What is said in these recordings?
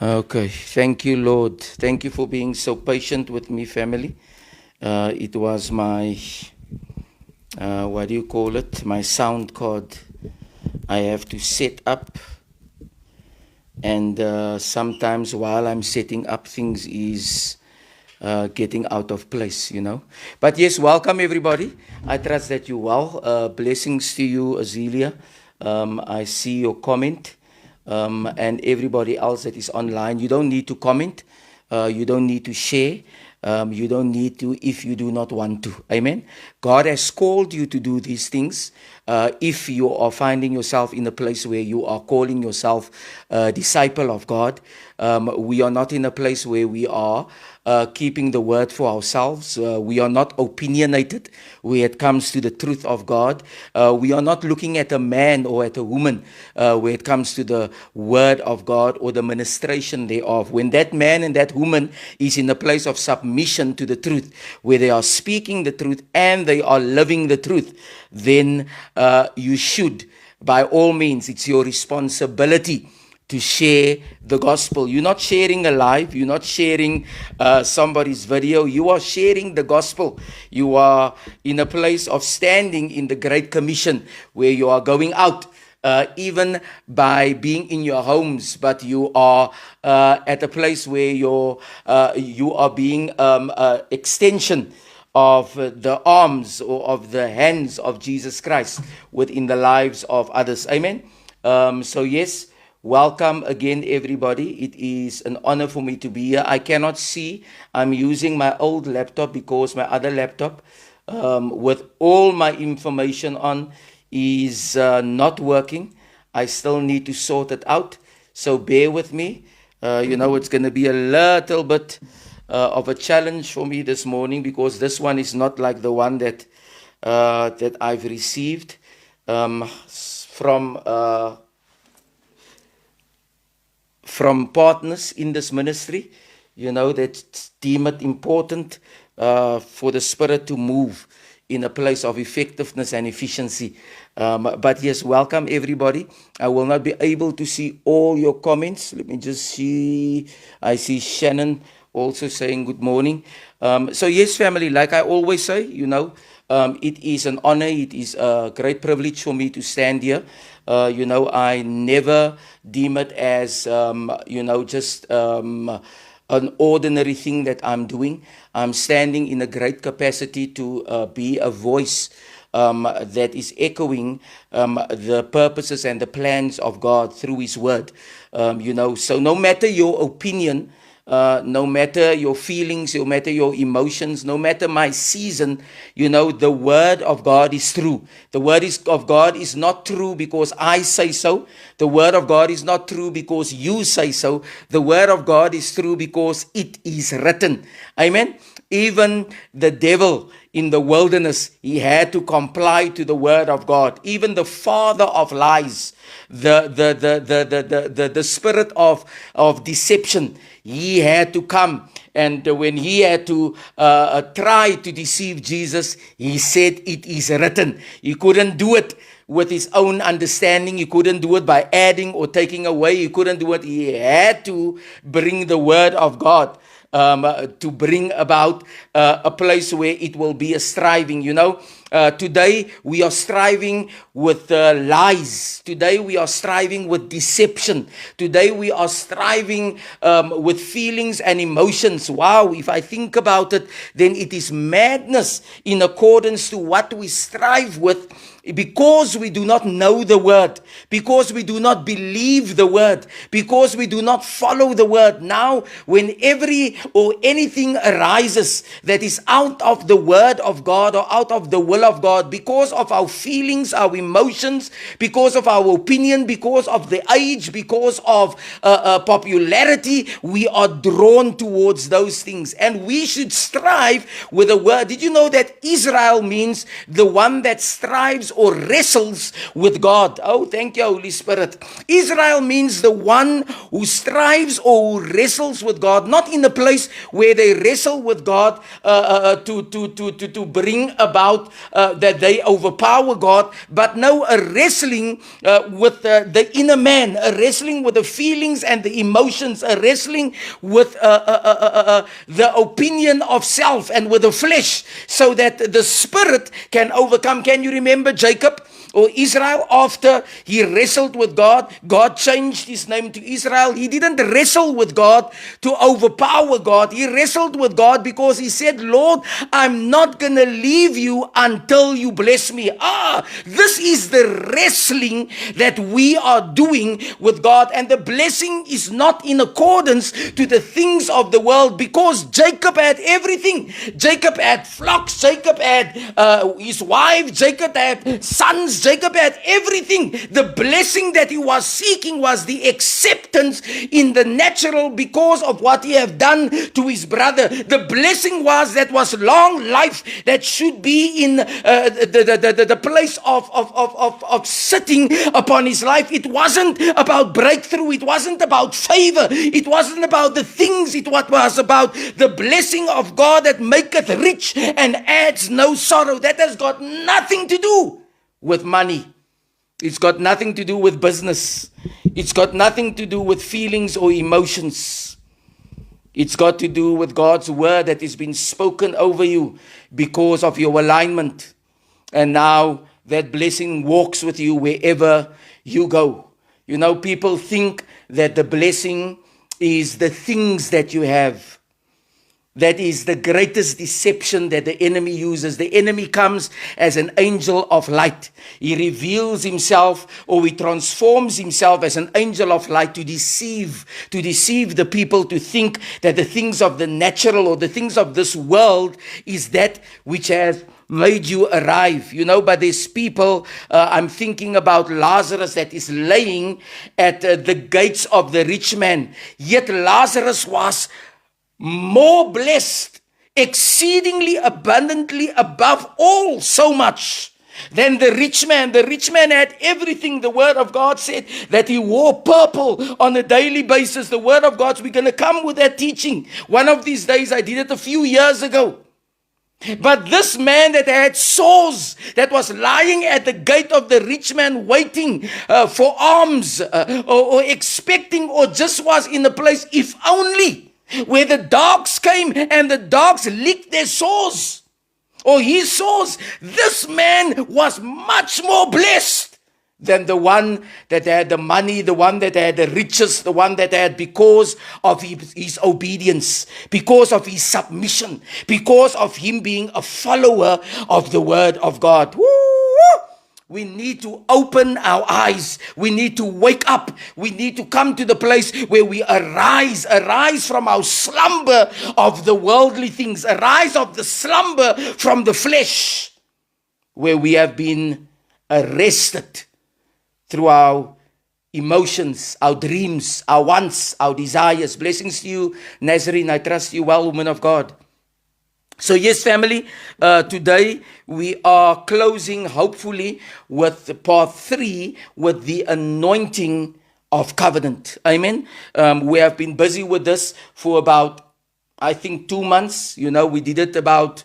Okay, thank you, Lord. Thank you for being so patient with me, family. It was my, what do you call it? My sound card. I have to set up, and sometimes while I'm setting up, things is getting out of place, you know. But yes, welcome everybody. I trust that you're well. Blessings to you, Azelia. I see your comment. And everybody else that is online. You don't need to comment. You don't need to share. You don't need to if you do not want to. Amen. God has called you to do these things. If you are finding yourself in a place where you are calling yourself a disciple of God, we are not in a place where we are keeping the word for ourselves. We are not opinionated when it comes to the truth of God. We are not looking at a man or at a woman when it comes to the word of God or the ministration thereof. When that man and that woman is in a place of submission to the truth, where they are speaking the truth and they are living the truth, then you should, by all means, it's your responsibility to share the gospel. You're not sharing a live, you're not sharing somebody's video, you are sharing the gospel. You are in a place of standing in the Great Commission where you are going out. Even by being in your homes, but you are at a place where you are being extension of the arms or of the hands of Jesus Christ within the lives of others. Amen. So yes, welcome again, everybody. It is an honor for me to be here. I cannot see. I'm using my old laptop because my other laptop, with all my information on, is not working. I still need to sort it out. So bear with me. It's going to be a little bit of a challenge for me this morning because this one is not like the one that I've received from partners in this ministry, that deem it important for the Spirit to move in a place of effectiveness and efficiency. But yes, welcome everybody. I will not be able to see all your comments. Let me just see. I see Shannon also saying good morning. So yes, family, like I always say, it is an honor. It is a great privilege for me to stand here. I never deem it as, just an ordinary thing that I'm doing. I'm standing in a great capacity to be a voice that is echoing the purposes and the plans of God through His Word. So no matter your opinion, no matter your feelings, no matter your emotions, no matter my season, the word of God is true. The word of God is not true because I say so. The word of God is not true because you say so. The word of God is true because it is written. Amen. Even the devil in the wilderness, he had to comply to the word of God. Even the father of lies, the spirit of deception, he had to come. And when he had to try to deceive Jesus, he said, it is written. He couldn't do it with his own understanding. He couldn't do it by adding or taking away. He couldn't do it. He had to bring the word of God. To bring about a place where it will be a striving. Today we are striving with lies. Today we are striving with deception. Today we are striving with feelings and emotions. Wow, if I think about it, then it is madness in accordance to what we strive with. Because we do not know the word, because we do not believe the word, because we do not follow the word. Now, when anything arises that is out of the word of God or out of the will of God, because of our feelings, our emotions, because of our opinion, because of the age, because of popularity, we are drawn towards those things. And we should strive with the word. Did you know that Israel means the one that strives or wrestles with God? Oh, thank you, Holy Spirit. Israel means the one who strives or who wrestles with God, not in a place where they wrestle with God to bring about that they overpower God, but no, a wrestling with the inner man, a wrestling with the feelings and the emotions, a wrestling with the opinion of self and with the flesh, so that the spirit can overcome. Can you remember Jacob? Or Israel, after he wrestled with God, God changed his name to Israel. He didn't wrestle with God to overpower God. He wrestled with God because he said, Lord, I'm not going to leave you until you bless me. This is the wrestling that we are doing with God. And the blessing is not in accordance to the things of the world, because Jacob had everything. Jacob had flocks. Jacob had his wife. Jacob had sons. Jacob had everything. The blessing that he was seeking was the acceptance in the natural because of what he had done to his brother. The blessing was long life that should be in the place of sitting upon his life. It wasn't about breakthrough. It wasn't about favor. It wasn't about the things. It was about the blessing of God that maketh rich and adds no sorrow. That has got nothing to do with money. It's got nothing to do with business. It's got nothing to do with feelings or emotions. It's got to do with God's word that has been spoken over you because of your alignment. And now that blessing walks with you wherever you go. You know, people think that the blessing is the things that you have. That is the greatest deception that the enemy uses. The enemy comes as an angel of light. He reveals himself, or he transforms himself as an angel of light to deceive the people, to think that the things of the natural or the things of this world is that which has made you arrive. You know, but there's people, I'm thinking about Lazarus that is laying at the gates of the rich man. Yet Lazarus was more blessed, exceedingly abundantly above all, so much than the rich man. The rich man had everything. The word of God said that he wore purple on a daily basis. The word of God, we're going to come with that teaching one of these days. I did it a few years ago. But this man that had sores, that was lying at the gate of the rich man waiting for alms or expecting, or just was in a place, if only, where the dogs came and the dogs licked their sores, or his sores. This man was much more blessed than the one that had the money, the one that had the riches, the one that had, because of his obedience, because of his submission, because of him being a follower of the word of God. Woo! We need to open our eyes. We need to wake up. We need to come to the place where we arise from our slumber of the worldly things, arise of the slumber from the flesh, where we have been arrested through our emotions, our dreams, our wants, our desires. Blessings to you, Nazarene. I trust you well, woman of God. So yes, family, today we are closing, hopefully, with part 3, with the anointing of covenant. Amen. We have been busy with this for about, I think, 2 months. You know, we did it about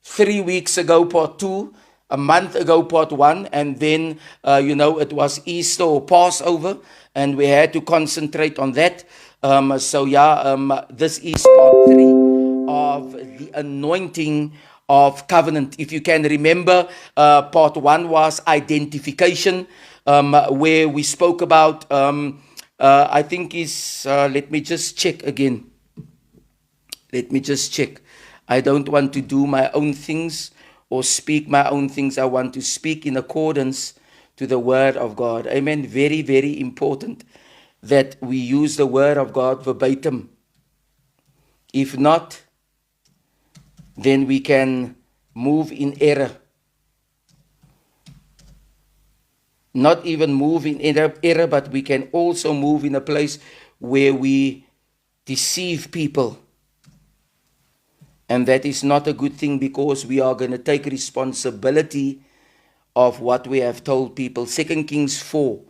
3 weeks ago, part 2, a month ago, part 1, and then, it was Easter or Passover, and we had to concentrate on that. This is part 3 of the anointing of covenant. If you can remember, part 1 was identification, where we spoke about, I think is, let me just check again. I don't want to do my own things or speak my own things. I want to speak in accordance to the word of God. Amen. Very, very important that we use the word of God verbatim. If not, then we can move in error. Not even move in error, but we can also move in a place where we deceive people. And that is not a good thing, because we are going to take responsibility of what we have told people. 2 Kings 4.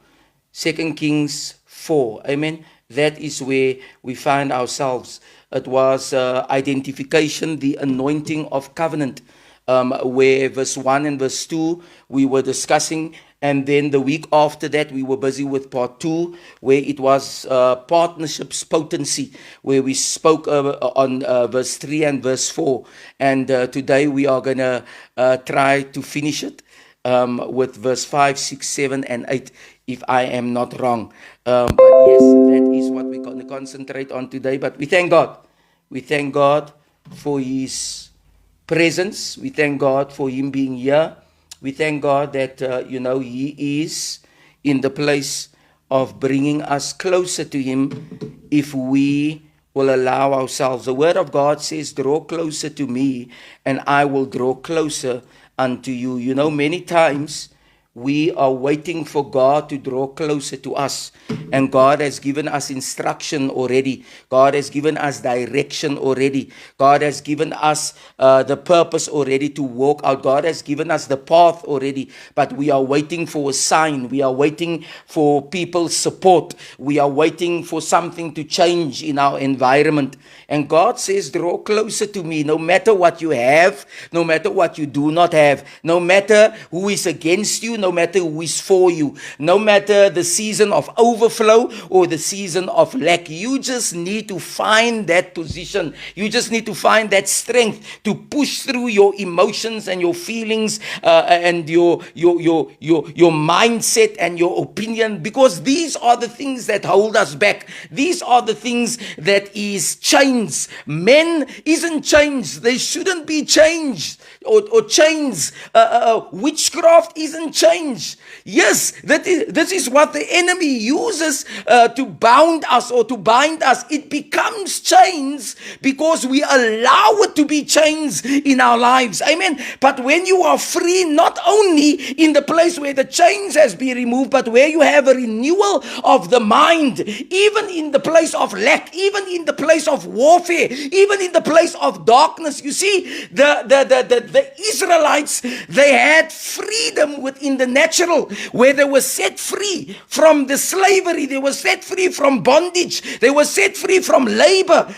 Amen. That is where we find ourselves. It was identification, the anointing of covenant. where verse 1 and verse 2 we were discussing. And then the week after that, we were busy with part 2, where it was partnerships potency, where we spoke on verse 3 and verse 4. And today we are going to try to finish it with verse 5, 6, 7, and 8, if I am not wrong. But yes, that is what we're going to concentrate on today. But we thank God. We thank God for His presence. We thank God for Him being here. We thank God that, He is in the place of bringing us closer to Him if we will allow ourselves. The Word of God says, draw closer to me and I will draw closer unto you. Many times we are waiting for God to draw closer to us. And God has given us instruction already. God has given us direction already. God has given us the purpose already to walk out. God has given us the path already. But we are waiting for a sign. We are waiting for people's support. We are waiting for something to change in our environment. And God says, draw closer to me, no matter what you have, no matter what you do not have, no matter who is against you, no matter who is for you, no matter the season of overflow or the season of lack. You just need to find that position. You just need to find that strength to push through your emotions and your feelings and your mindset and your opinion, because these are the things that hold us back. These are the things that is chains. Men isn't chains. They shouldn't be changed or chains. Witchcraft isn't change. Yes, this is what the enemy uses to bound us or to bind us. It becomes chains because we allow it to be chains in our lives. Amen. But when you are free, not only in the place where the chains has been removed, but where you have a renewal of the mind, even in the place of lack, even in the place of warfare, even in the place of darkness. You see, the Israelites, they had freedom within the natural, where they were set free from the slavery, they were set free from bondage, they were set free from labor.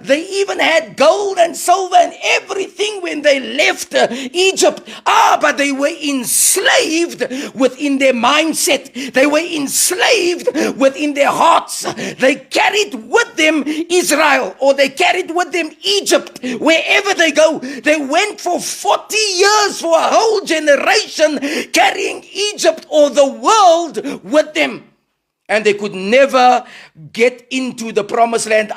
They even had gold and silver and everything when they left Egypt. But they were enslaved within their mindset. They were enslaved within their hearts. They carried with them Israel, or they carried with them Egypt wherever they go. They went for 40 years, for a whole generation, carrying Egypt or the world with them. And they could never get into the promised land.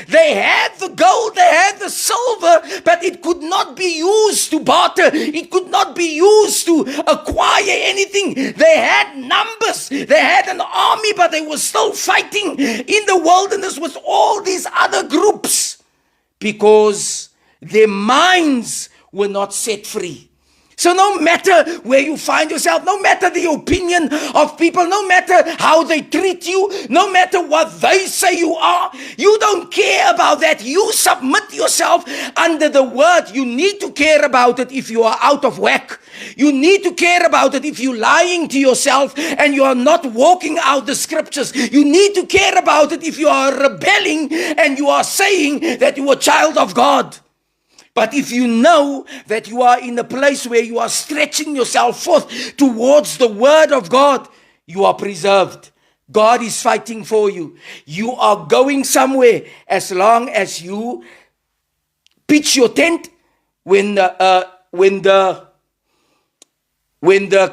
They had the gold, they had the silver, but it could not be used to barter. It could not be used to acquire anything. They had numbers, they had an army, but they were still fighting in the wilderness with all these other groups because their minds were not set free. So no matter where you find yourself, no matter the opinion of people, no matter how they treat you, no matter what they say you are, you don't care about that. You submit yourself under the word. You need to care about it if you are out of whack. You need to care about it if you're lying to yourself and you are not walking out the scriptures. You need to care about it if you are rebelling and you are saying that you are a child of God. But if you know that you are in a place where you are stretching yourself forth towards the word of God, you are preserved. God is fighting for you. You are going somewhere as long as you pitch your tent when the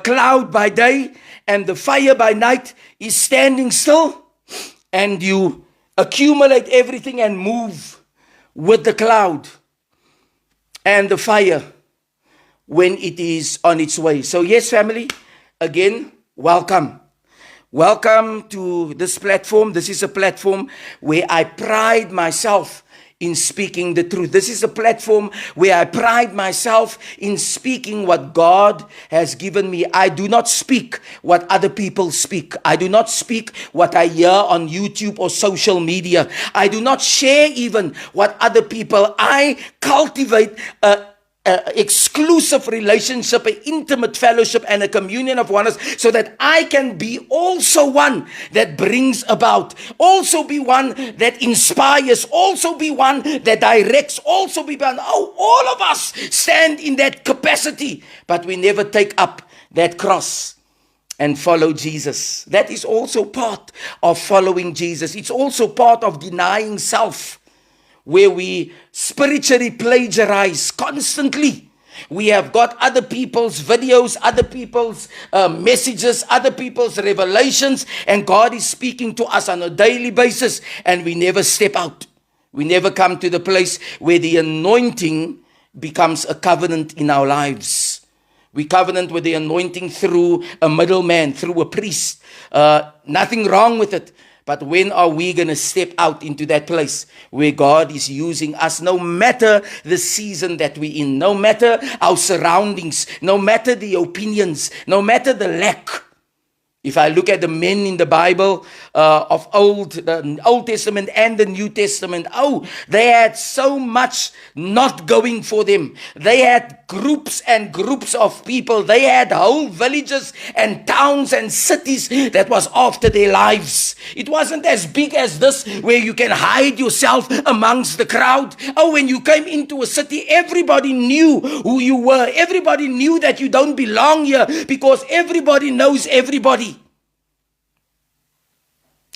cloud by day and the fire by night is standing still, and you accumulate everything and move with the cloud and the fire when it is on its way. So yes, family, again, welcome. Welcome to this platform. This is a platform where I pride myself in speaking the truth. This is a platform where I pride myself in speaking what God has given me. I do not speak what other people speak. I do not speak what I hear on YouTube or social media. I do not share even what other people. I cultivate a exclusive relationship, an intimate fellowship, and a communion of oneness, so that I can be also one that brings about, also be one that inspires, also be one that directs, also be one. Oh, all of us stand in that capacity, but we never take up that cross and follow Jesus. That is also part of following Jesus. It's also part of denying self, where we spiritually plagiarize constantly. We have got other people's videos, other people's messages, other people's revelations, and God is speaking to us on a daily basis, and we never step out. We never come to the place where the anointing becomes a covenant in our lives. We covenant with the anointing through a middleman, through a priest. Nothing wrong with it. But when are we going to step out into that place where God is using us, no matter the season that we're in, no matter our surroundings, no matter the opinions, no matter the lack? If I look at the men in the Bible of the Old Testament and the New Testament, they had so much not going for them. They had groups and groups of people. They had whole villages and towns and cities that was after their lives. It wasn't as big as this, where you can hide yourself amongst the crowd. When you came into a city, everybody knew who you were. Everybody knew that you don't belong here, because everybody knows everybody.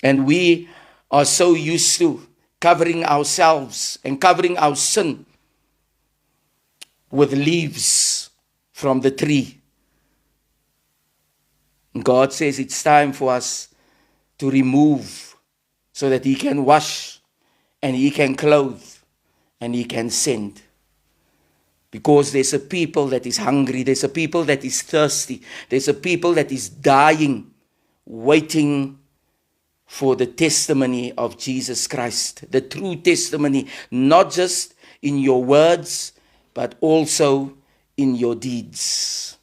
And we are so used to covering ourselves and covering our sin with leaves from the tree. And God says it's time for us to remove, so that He can wash and He can clothe and He can send. Because there's a people that is hungry, there's a people that is thirsty, there's a people that is dying, waiting for the testimony of Jesus Christ, the true testimony, not just in your words, but also in your deeds.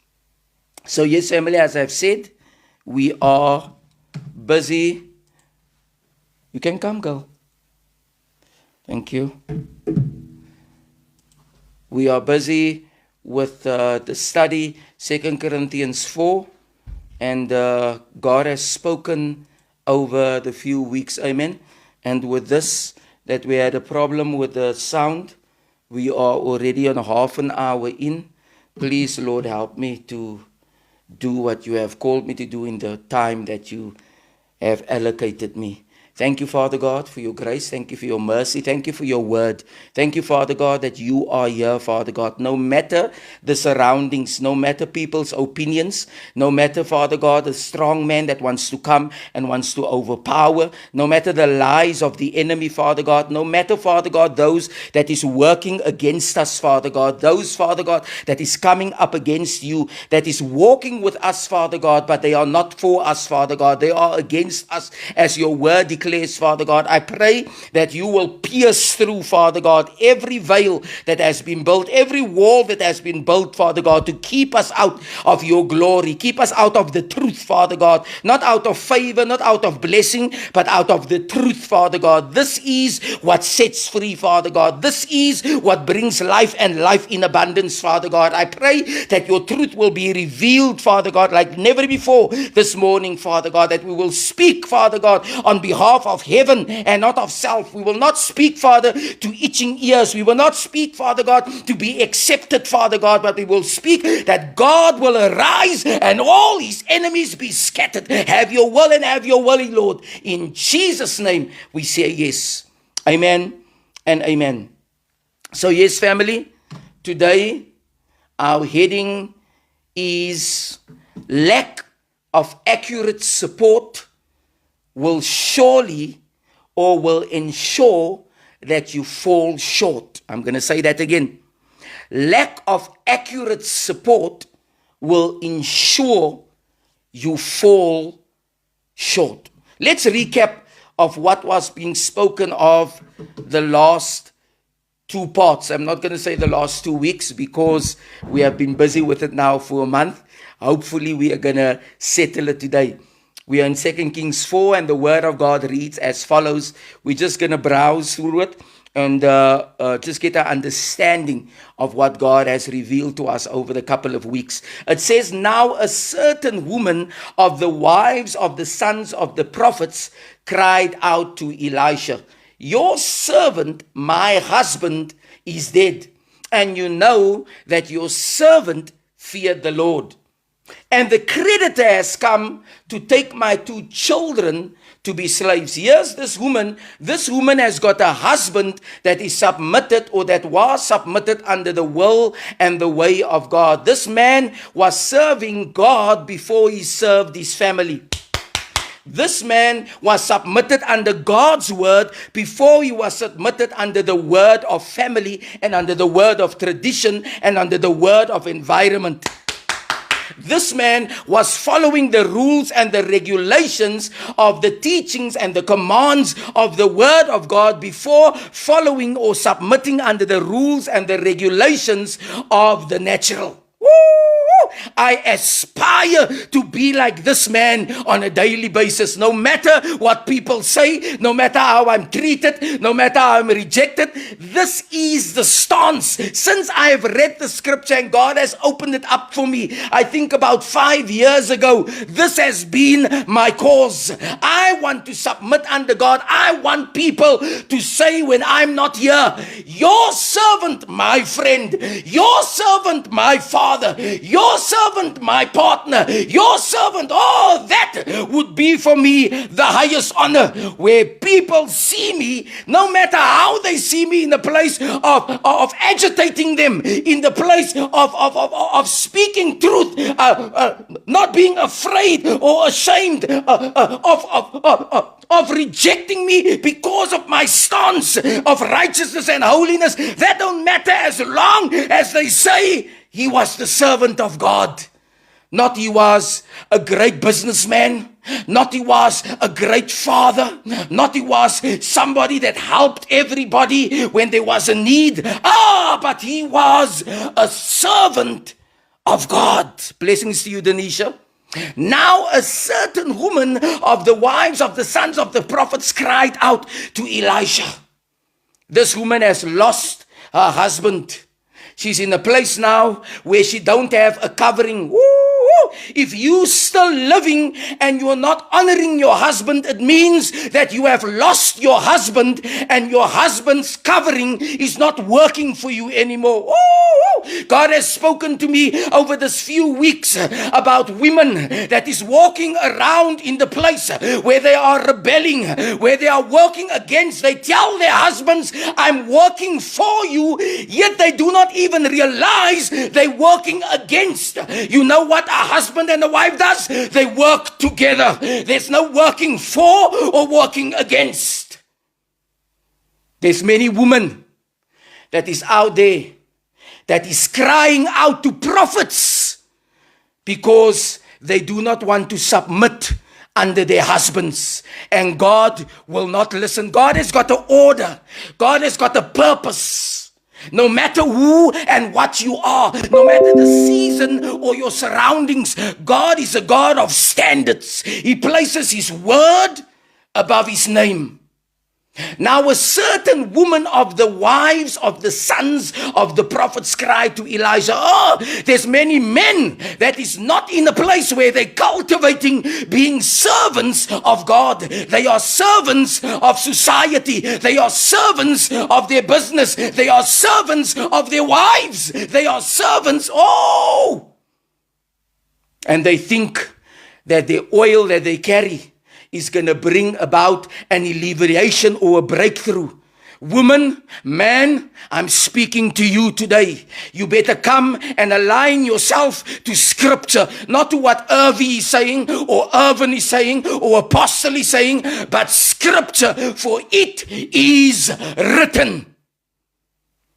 So yes, family, as I've said, we are busy. You can come, girl. Thank you. We are busy with the study, 2 Corinthians 4, and God has spoken over the few weeks, amen. And with this, that we had a problem with the sound, we are already on half an hour in. Please, Lord, help me to do what you have called me to do in the time that you have allocated me. Thank you, Father God, for your grace. Thank you for your mercy. Thank you for your word. Thank you, Father God, that you are here, Father God. No matter the surroundings, no matter people's opinions, no matter, Father God, the strong man that wants to come and wants to overpower, no matter the lies of the enemy, Father God, no matter, Father God, those that is working against us, Father God, those, Father God, that is coming up against you, that is walking with us, Father God, but they are not for us, Father God. They are against us, as your word declares, Father God. I pray that you will pierce through, Father God, every veil that has been built, every wall that has been built, Father God, to keep us out of your glory, keep us out of the truth, Father God, not out of favor, not out of blessing, but out of the truth, Father God. This is what sets free, Father God. This is what brings life and life in abundance, Father God. I pray that your truth will be revealed, Father God, like never before this morning, Father God, that we will speak, Father God, on behalf of heaven and not of self. We will not speak, Father, to itching ears. We will not speak, Father God, to be accepted, Father God, but we will speak that God will arise and all his enemies be scattered. Have your will and have your will, Lord. In Jesus' name we say yes. Amen and amen. So yes, family, today our heading is lack of accurate support will surely or will ensure that you fall short. I'm going to say that again. Lack of accurate support will ensure you fall short. Let's recap of what was being spoken of the last two parts. I'm not going to say the last 2 weeks because we have been busy with it now for a month. Hopefully we are going to settle it today. We are in 2 Kings 4 and the word of God reads as follows. We're just going to browse through it and just get an understanding of what God has revealed to us over the couple of weeks. It says, now a certain woman of the wives of the sons of the prophets cried out to Elisha, your servant, my husband, is dead, and you know that your servant feared the Lord. And the creditor has come to take my 2 children to be slaves. Here's this woman. This woman has got a husband that is submitted, or that was submitted under the will and the way of God. This man was serving God before he served his family. This man was submitted under God's word before he was submitted under the word of family and under the word of tradition and under the word of environment. This man was following the rules and the regulations of the teachings and the commands of the word of God before following or submitting under the rules and the regulations of the natural. Woo! I aspire to be like this man on a daily basis. No matter what people say, no matter how I'm treated, no matter how I'm rejected, this is the stance. Since I have read the scripture and God has opened it up for me, I think about 5 years ago, this has been my cause. I want to submit under God. I want people to say when I'm not here, your servant, my friend, your servant, my father, your servant, my partner, your servant, that would be for me the highest honor, where people see me, no matter how they see me, in the place of agitating them, in the place of speaking truth, not being afraid or ashamed of rejecting me because of my stance of righteousness and holiness. That don't matter as long as they say he was the servant of God. Not he was a great businessman. Not he was a great father. Not he was somebody that helped everybody when there was a need. But he was a servant of God. Blessings to you, Denisha. Now a certain woman of the wives of the sons of the prophets cried out to Elisha. This woman has lost her husband. She's in a place now where she don't have a covering. If you still living and you're not honoring your husband, it means that you have lost your husband, and your husband's covering is not working for you anymore. God has spoken to me over this few weeks about women that is walking around in the place where they are rebelling, where they are working against. They tell their husbands, I'm working for you, yet they do not even realize they're working against. You know what a husband and a wife does? They work together. There's no working for or working against. There's many women that is out there that is crying out to prophets because they do not want to submit under their husbands, and God will not listen. God has got an order. God has got a purpose. No matter who and what you are, no matter the season or your surroundings, God is a God of standards. He places His word above His name. Now a certain woman of the wives of the sons of the prophets cried to Elijah, there's many men that is not in a place where they're cultivating being servants of God. They are servants of society. They are servants of their business. They are servants of their wives. They are servants. And they think that the oil that they carry is going to bring about an alleviation or a breakthrough. Woman, man, I'm speaking to you today. You better come and align yourself to scripture, not to what Irvi is saying or Irvin is saying or Apostle is saying, but scripture, for it is written.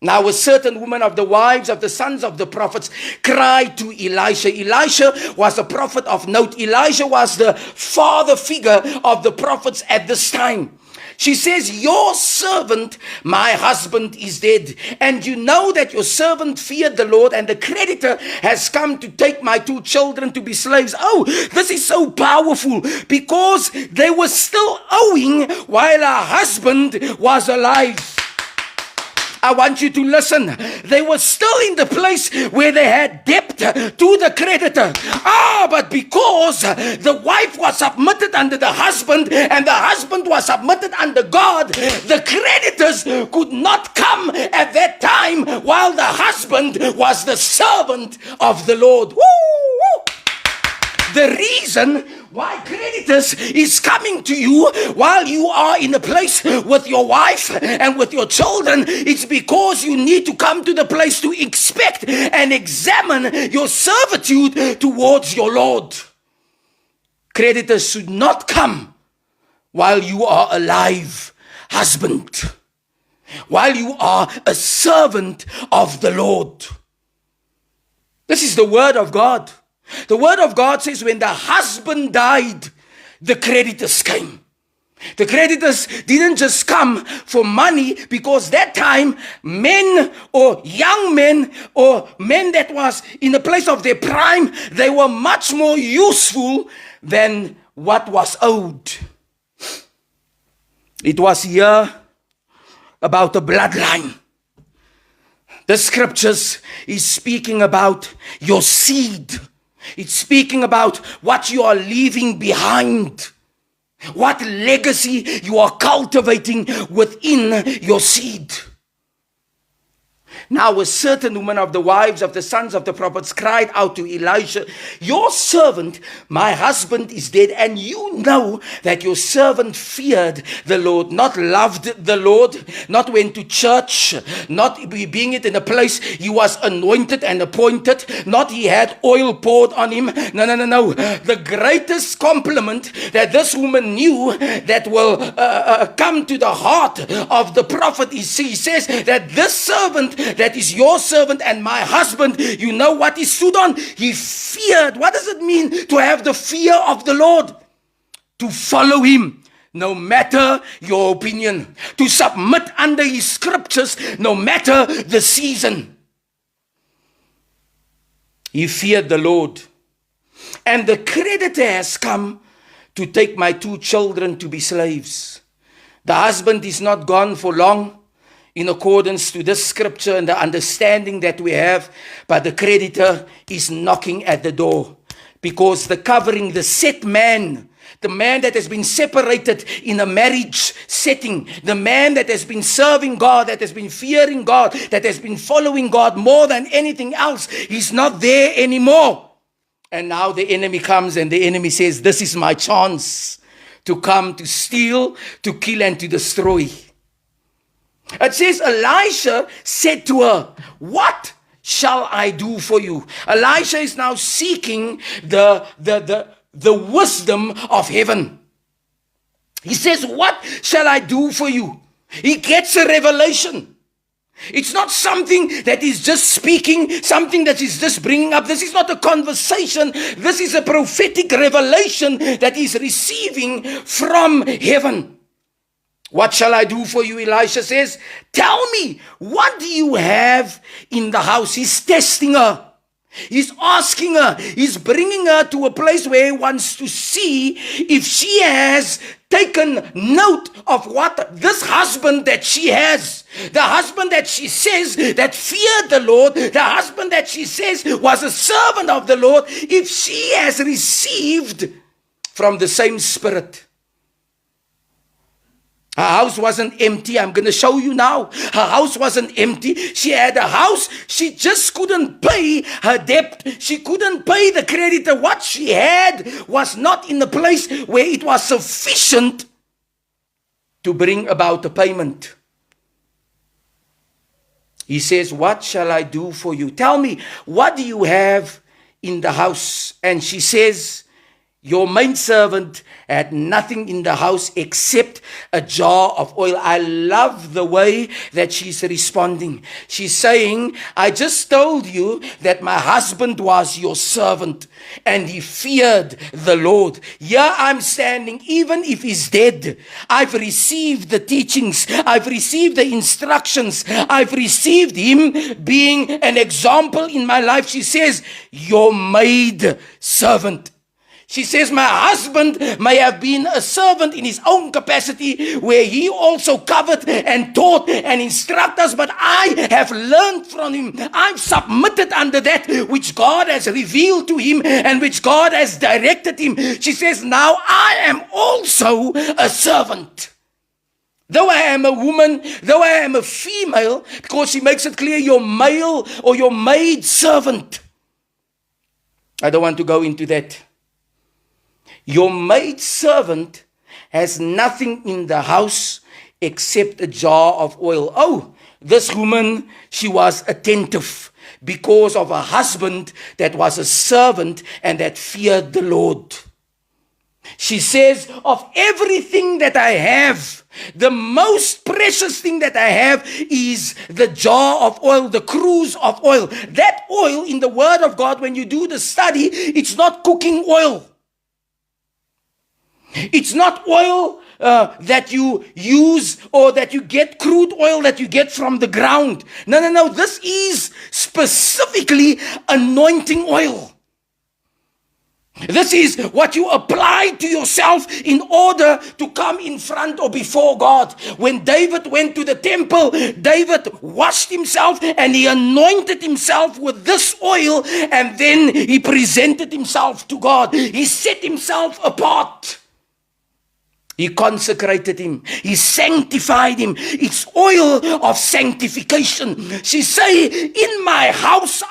Now a certain woman of the wives of the sons of the prophets cried to Elisha. Elisha was a prophet of note. Elijah was the father figure of the prophets at this time. She says, your servant, my husband, is dead. And you know that your servant feared the Lord, and the creditor has come to take my 2 children to be slaves. This is so powerful, because they were still owing while her husband was alive. I want you to listen. They were still in the place where they had debt to the creditor. But because the wife was submitted under the husband and the husband was submitted under God, the creditors could not come at that time while the husband was the servant of the Lord. Woo! The reason why creditors is coming to you while you are in a place with your wife and with your children, it's because you need to come to the place to expect and examine your servitude towards your Lord. Creditors should not come while you are alive, husband, while you are a servant of the Lord. This is the word of God. The word of God says when the husband died, the creditors came. The creditors didn't just come for money, because that time men or young men or men that was in the place of their prime, they were much more useful than what was owed. It was here about the bloodline. The scriptures is speaking about your seed. It's speaking about what you are leaving behind, what legacy you are cultivating within your seed. Now a certain woman of the wives of the sons of the prophets cried out to Elisha, your servant, my husband, is dead, and you know that your servant feared the Lord, not loved the Lord, not went to church, not being it in a place he was anointed and appointed, not he had oil poured on him. No. The greatest compliment that this woman knew that will come to the heart of the prophet is, he says that this servant that is your servant and my husband, you know what he stood on? He feared. What does it mean to have the fear of the Lord? To follow him, no matter your opinion. To submit under his scriptures, no matter the season. He feared the Lord. And the creditor has come to take my 2 children to be slaves. The husband is not gone for long, in accordance to this scripture and the understanding that we have, but the creditor is knocking at the door, because the covering, the set man, the man that has been separated in a marriage setting, the man that has been serving God, that has been fearing God, that has been following God more than anything else, he's not there anymore. And now the enemy comes, and the enemy says, this is my chance to come to steal, to kill, and to destroy. It says Elisha said to her, what shall I do for you? Elisha is now seeking the wisdom of heaven. He says, what shall I do for you? He gets a revelation. It's not something that is just speaking, something that is just bringing up. This is not a conversation. This is a prophetic revelation that he's receiving from heaven. What shall I do for you? Elisha says, tell me, what do you have in the house? He's testing her. He's asking her. He's bringing her to a place where he wants to see if she has taken note of what this husband that she has, the husband that she says that feared the Lord, the husband that she says was a servant of the Lord, if she has received from the same spirit. Her house wasn't empty. I'm going to show you now. Her house wasn't empty. She had a house. She just couldn't pay her debt. She couldn't pay the creditor. What she had was not in the place where it was sufficient to bring about a payment. He says, what shall I do for you? Tell me, what do you have in the house? And she says, your maidservant had nothing in the house except a jar of oil. I love the way that she's responding. She's saying, I just told you that my husband was your servant and he feared the Lord. Here I'm standing, even if he's dead. I've received the teachings. I've received the instructions. I've received him being an example in my life. She says, your maid servant. She says, my husband may have been a servant in his own capacity where he also covered and taught and instructed us, but I have learned from him. I've submitted under that which God has revealed to him and which God has directed him. She says, now I am also a servant. Though I am a woman, though I am a female, because she makes it clear, your male or your maid servant. I don't want to go into that. Your maid servant has nothing in the house except a jar of oil. Oh, this woman, she was attentive because of her husband that was a servant and that feared the Lord. She says, of everything that I have, the most precious thing that I have is the jar of oil, the cruse of oil. That oil in the Word of God, when you do the study, it's not cooking oil. It's not oil that you use or that you get, crude oil that you get from the ground. No. This is specifically anointing oil. This is what you apply to yourself in order to come in front or before God. When David went to the temple, David washed himself and he anointed himself with this oil, and then he presented himself to God. He set himself apart. He consecrated him. He sanctified him. It's oil of sanctification. She say, in my house,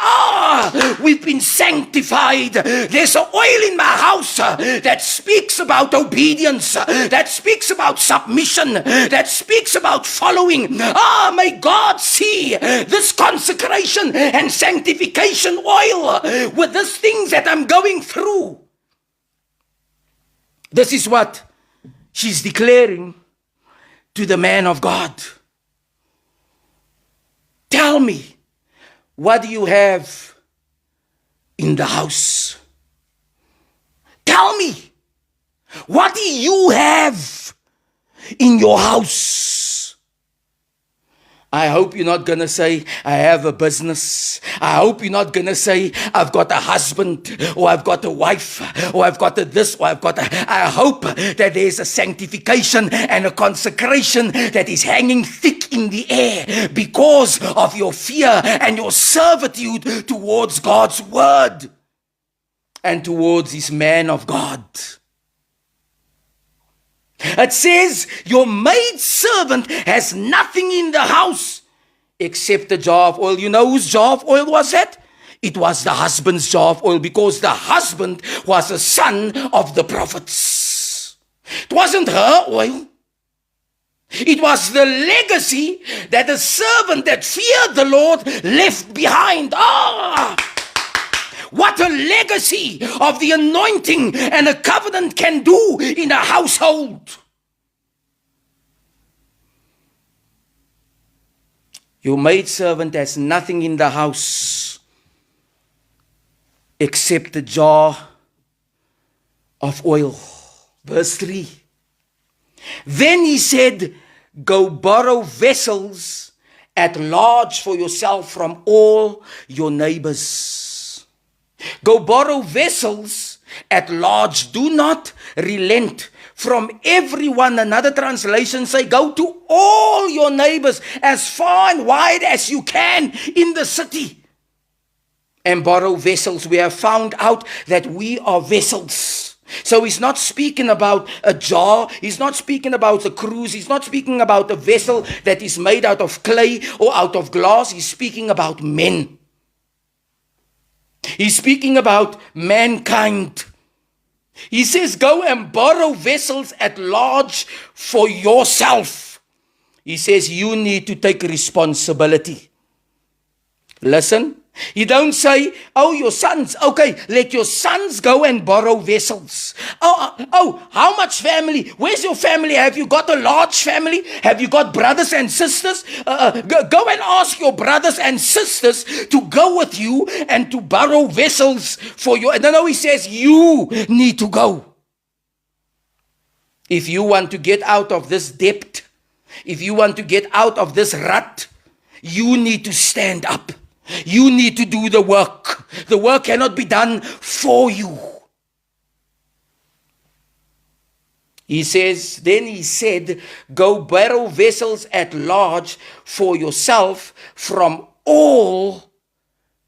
we've been sanctified. There's an oil in my house that speaks about obedience, that speaks about submission, that speaks about following. May God see this consecration and sanctification oil with these things that I'm going through. This is what she's declaring to the man of God. Tell me, what do you have in the house? Tell me, what do you have in your house? I hope you're not going to say, I have a business. I hope you're not going to say, I've got a husband, or I've got a wife, or I've got a this, or I've got a... I hope that there's a sanctification and a consecration that is hanging thick in the air because of your fear and your servitude towards God's word and towards his man of God. It says, your maid servant has nothing in the house except a jar of oil. You know whose jar of oil was that? It was the husband's jar of oil, because the husband was a son of the prophets. It wasn't her oil. It was the legacy that the servant that feared the Lord left behind. What a legacy of the anointing and a covenant can do in a household. Your maidservant has nothing in the house except a jar of oil. Verse 3. Then he said, go borrow vessels at large for yourself from all your neighbors. Go borrow vessels at large. Do not relent from everyone. Another translation say, go to all your neighbors as far and wide as you can in the city and borrow vessels. We have found out that we are vessels. So he's not speaking about a jar. He's not speaking about a cruse. He's not speaking about a vessel that is made out of clay or out of glass. He's speaking about men. He's speaking about mankind. He says, go and borrow vessels at large for yourself. He says, you need to take responsibility. Listen, you don't say, your sons, okay, let your sons go and borrow vessels. How much family? Where's your family? Have you got a large family? Have you got brothers and sisters? Go and ask your brothers and sisters to go with you and to borrow vessels for you. And then he says, you need to go. If you want to get out of this debt, if you want to get out of this rut, you need to stand up. You need to do the work. The work cannot be done for you. Then he said, go borrow vessels at large for yourself from all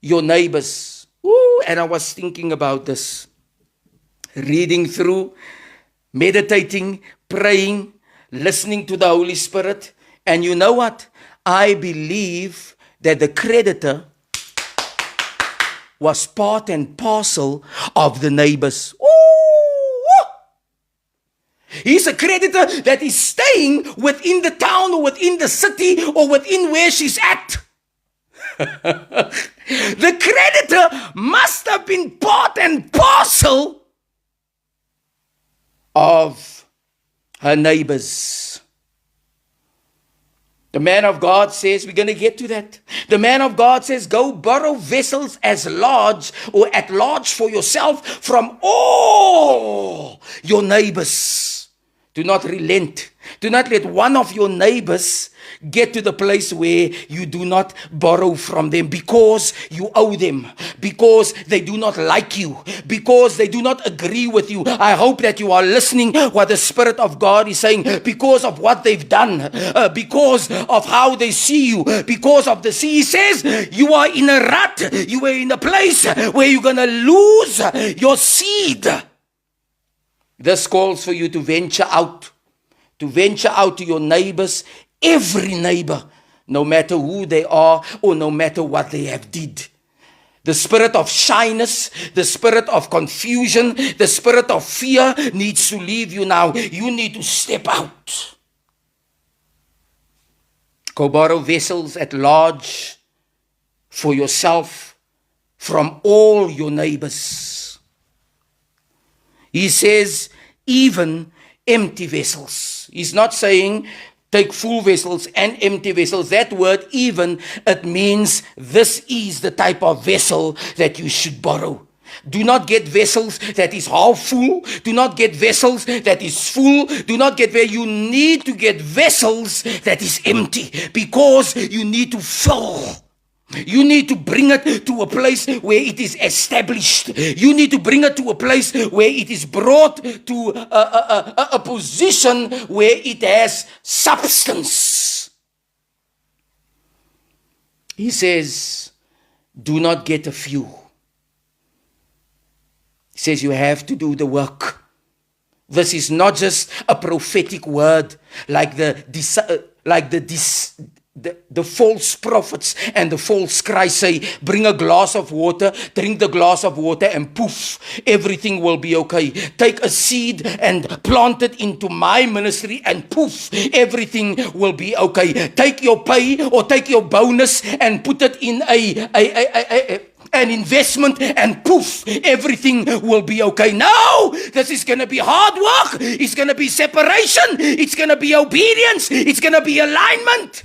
your neighbors. Ooh, and I was thinking about this, reading through, meditating, praying, listening to the Holy Spirit. And you know what? I believe that the creditor was part and parcel of the neighbors. Ooh! He's a creditor that is staying within the town or within the city or within where she's at. The creditor must have been part and parcel of her neighbors. The man of God says, we're going to get to that. The man of God says, go borrow vessels as large or at large for yourself from all your neighbors. Do not relent. Do not let one of your neighbors get to the place where you do not borrow from them because you owe them, because they do not like you, because they do not agree with you. I hope that you are listening what the Spirit of God is saying, because of what they've done, because of how they see you, because of the sea. He says you are in a rut, you are in a place where you're going to lose your seed. This calls for you to venture out to your neighbors, every neighbor, no matter who they are or no matter what they have did. The spirit of shyness, the spirit of confusion, the spirit of fear needs to leave you now. You need to step out. Go borrow vessels at large for yourself from all your neighbors. He says, even empty vessels. He's not saying take full vessels and empty vessels. That word even, it means this is the type of vessel that you should borrow. Do not get vessels that is half full. Do not get vessels that is full. Do not get where you need to get vessels that is empty, because you need to fill. You need to bring it to a place where it is established. You need to bring it to a place where it is brought to a position where it has substance. He says, do not get a few. He says you have to do the work. This is not just a prophetic word like the false prophets and the false Christ say, bring a glass of water, drink the glass of water, and poof, everything will be okay. Take a seed and plant it into my ministry, and poof, everything will be okay. Take your pay or take your bonus and put it in an investment, and poof, everything will be okay. No, this is going to be hard work. It's going to be separation. It's going to be obedience. It's going to be alignment.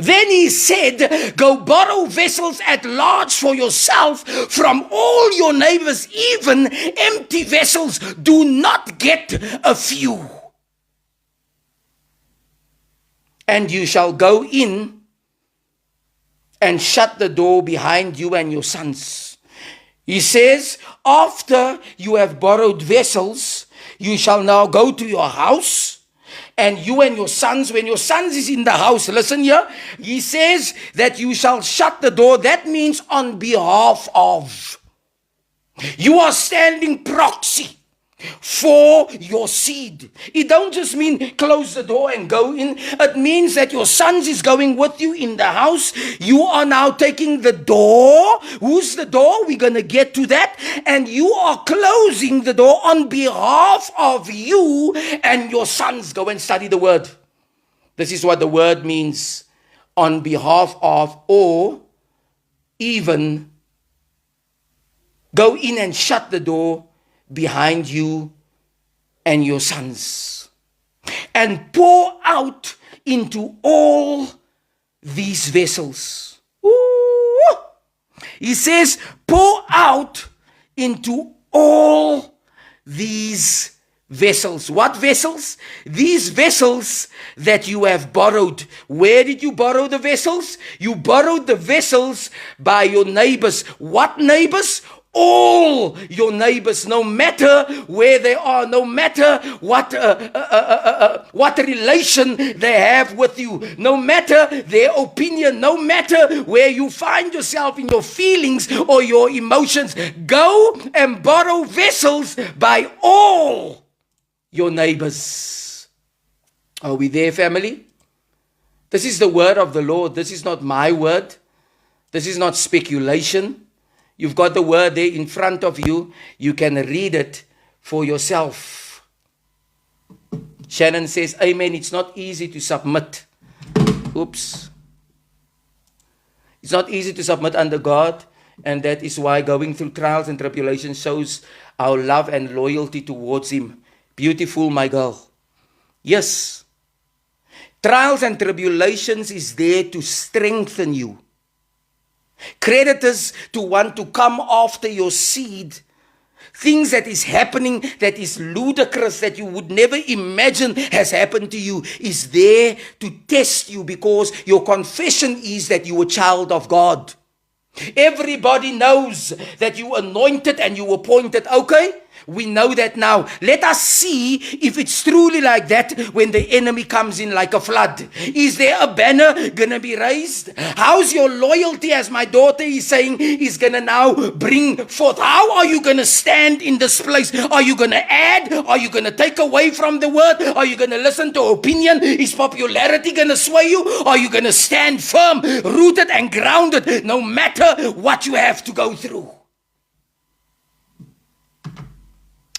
Then he said, go borrow vessels at large for yourself from all your neighbors, even empty vessels. Do not get a few. And you shall go in and shut the door behind you and your sons. He says, after you have borrowed vessels, you shall now go to your house. And you and your sons, when your sons is in the house, listen here, he says that you shall shut the door. That means on behalf of. You are standing proxy for your seed. It don't just mean close the door and go in. It means that your sons is going with you in the house. You are now taking the door. Who's the door? We're going to get to that. And you are closing the door on behalf of you and your sons. Go and study the word. This is what the word means. On behalf of, or even go in and shut the door behind you and your sons, and pour out into all these vessels. Ooh. He says, pour out into all these vessels. What vessels? These vessels that you have borrowed. Where did you borrow the vessels? You borrowed the vessels by your neighbors. What neighbors? all your neighbors, no matter where they are, no matter what relation they have with you, no matter their opinion, no matter where you find yourself in your feelings or your emotions. Go and borrow vessels by all your neighbors. Are we there, family? This is the word of the Lord. This is not my word. This is not speculation. You've got the word there in front of you. You can read it for yourself. Shannon says, amen. It's not easy to submit. Oops. It's not easy to submit under God. And that is why going through trials and tribulations shows our love and loyalty towards Him. Beautiful, my girl. Yes. Trials and tribulations is there to strengthen you. Creditors to want to come after your seed. Things that is happening that is ludicrous, that you would never imagine has happened to you, is there to test you, because your confession is that you are a child of God. Everybody knows that you anointed and you appointed. Okay? We know that now. Let us see if it's truly like that when the enemy comes in like a flood. Is there a banner going to be raised? How's your loyalty, as my daughter is saying, is going to now bring forth? How are you going to stand in this place? Are you going to add? Are you going to take away from the word? Are you going to listen to opinion? Is popularity going to sway you? Are you going to stand firm, rooted and grounded, no matter what you have to go through?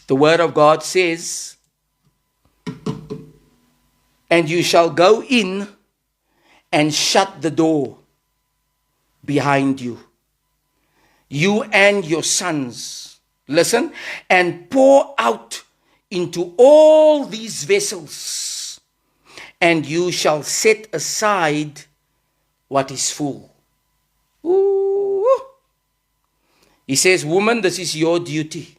The word of God says, and you shall go in and shut the door behind you, you and your sons, listen, and pour out into all these vessels, and you shall set aside what is full. Ooh. He says, woman, this is your duty.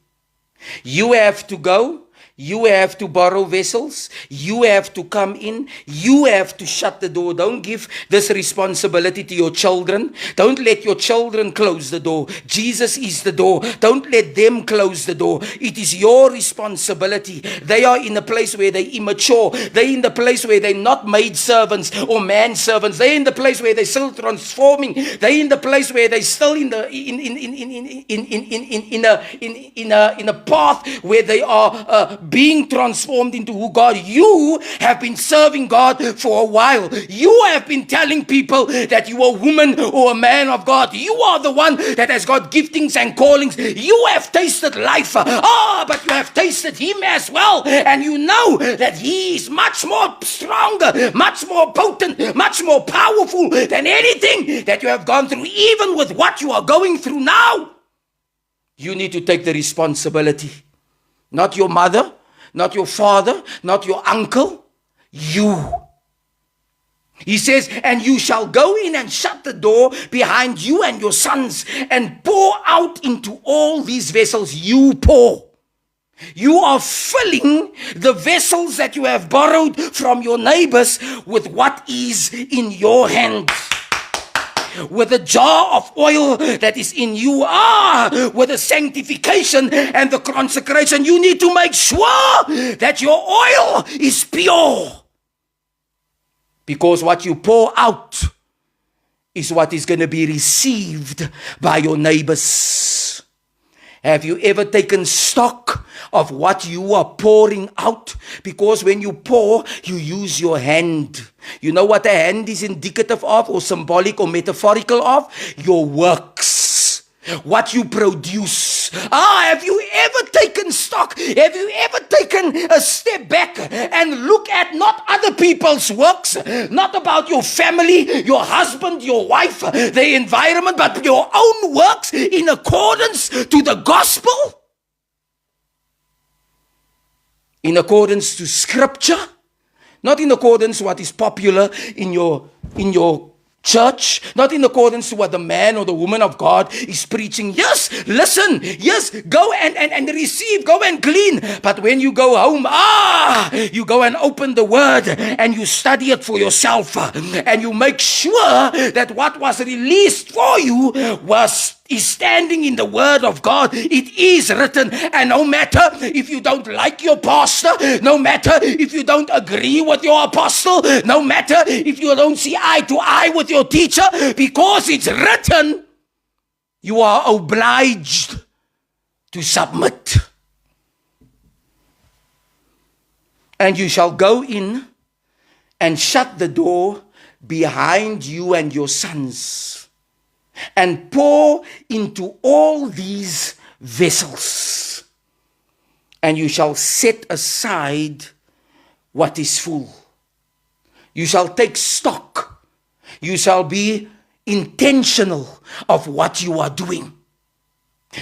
You have to go. You have to borrow vessels. You have to come in. You have to shut the door. Don't give this responsibility to your children. Don't let your children close the door. Jesus is the door. Don't let them close the door. It is your responsibility. They are in a place where they're immature. They're in the place where they're not maid servants or man servants. They're in the place where they're still transforming. They're in the place where they're still in a path where they are being transformed into who God. You have been serving God for a while. You have been telling people that you are a woman or a man of God. You are the one that has got giftings and callings. You have tasted life. But you have tasted Him as well. And you know that He is much more stronger, much more potent, much more powerful than anything that you have gone through. Even with what you are going through now, you need to take the responsibility. Not your mother, not your father, not your uncle, you. He says, and you shall go in and shut the door behind you and your sons and pour out into all these vessels. You pour. You are filling the vessels that you have borrowed from your neighbors with what is in your hands. With a jar of oil that is in you, with the sanctification and the consecration, you need to make sure that your oil is pure. Because what you pour out is what is going to be received by your neighbors. Have you ever taken stock of what you are pouring out? Because when you pour, you use your hand. You know what a hand is indicative of, or symbolic or metaphorical of? Your works. What you produce. Have you ever taken stock? Have you ever taken a step back and look at not other people's works, not about your family, your husband, your wife, the environment, but your own works in accordance to the gospel? In accordance to scripture? Not in accordance to what is popular in your church, not in accordance to what the man or the woman of God is preaching. Yes, listen. Yes, go and receive, go and glean. But when you go home, you go and open the word and you study it for yourself, and you make sure that what was released for you was is standing in the Word of God. It is written, and no matter if you don't like your pastor, no matter if you don't agree with your apostle, no matter if you don't see eye to eye with your teacher, because it's written, you are obliged to submit. And you shall go in and shut the door behind you and your sons, and pour into all these vessels, and you shall set aside what is full. You shall take stock. You shall be intentional of what you are doing.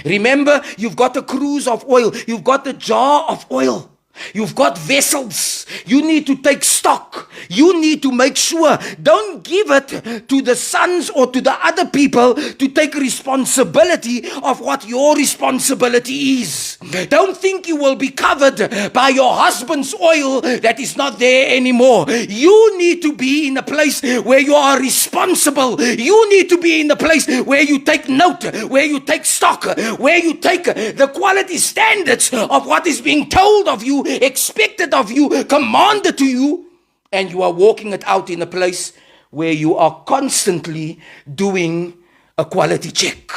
Remember, you've got a cruse of oil. You've got a jar of oil. You've got vessels. You need to take stock. You need to make sure. Don't give it to the sons or to the other people to take responsibility of what your responsibility is. Don't think you will be covered by your husband's oil that is not there anymore. You need to be in a place where you are responsible. You need to be in a place where you take note, where you take stock, where you take the quality standards of what is being told of you, expected of you, commanded to you, and you are walking it out in a place where you are constantly doing a quality check.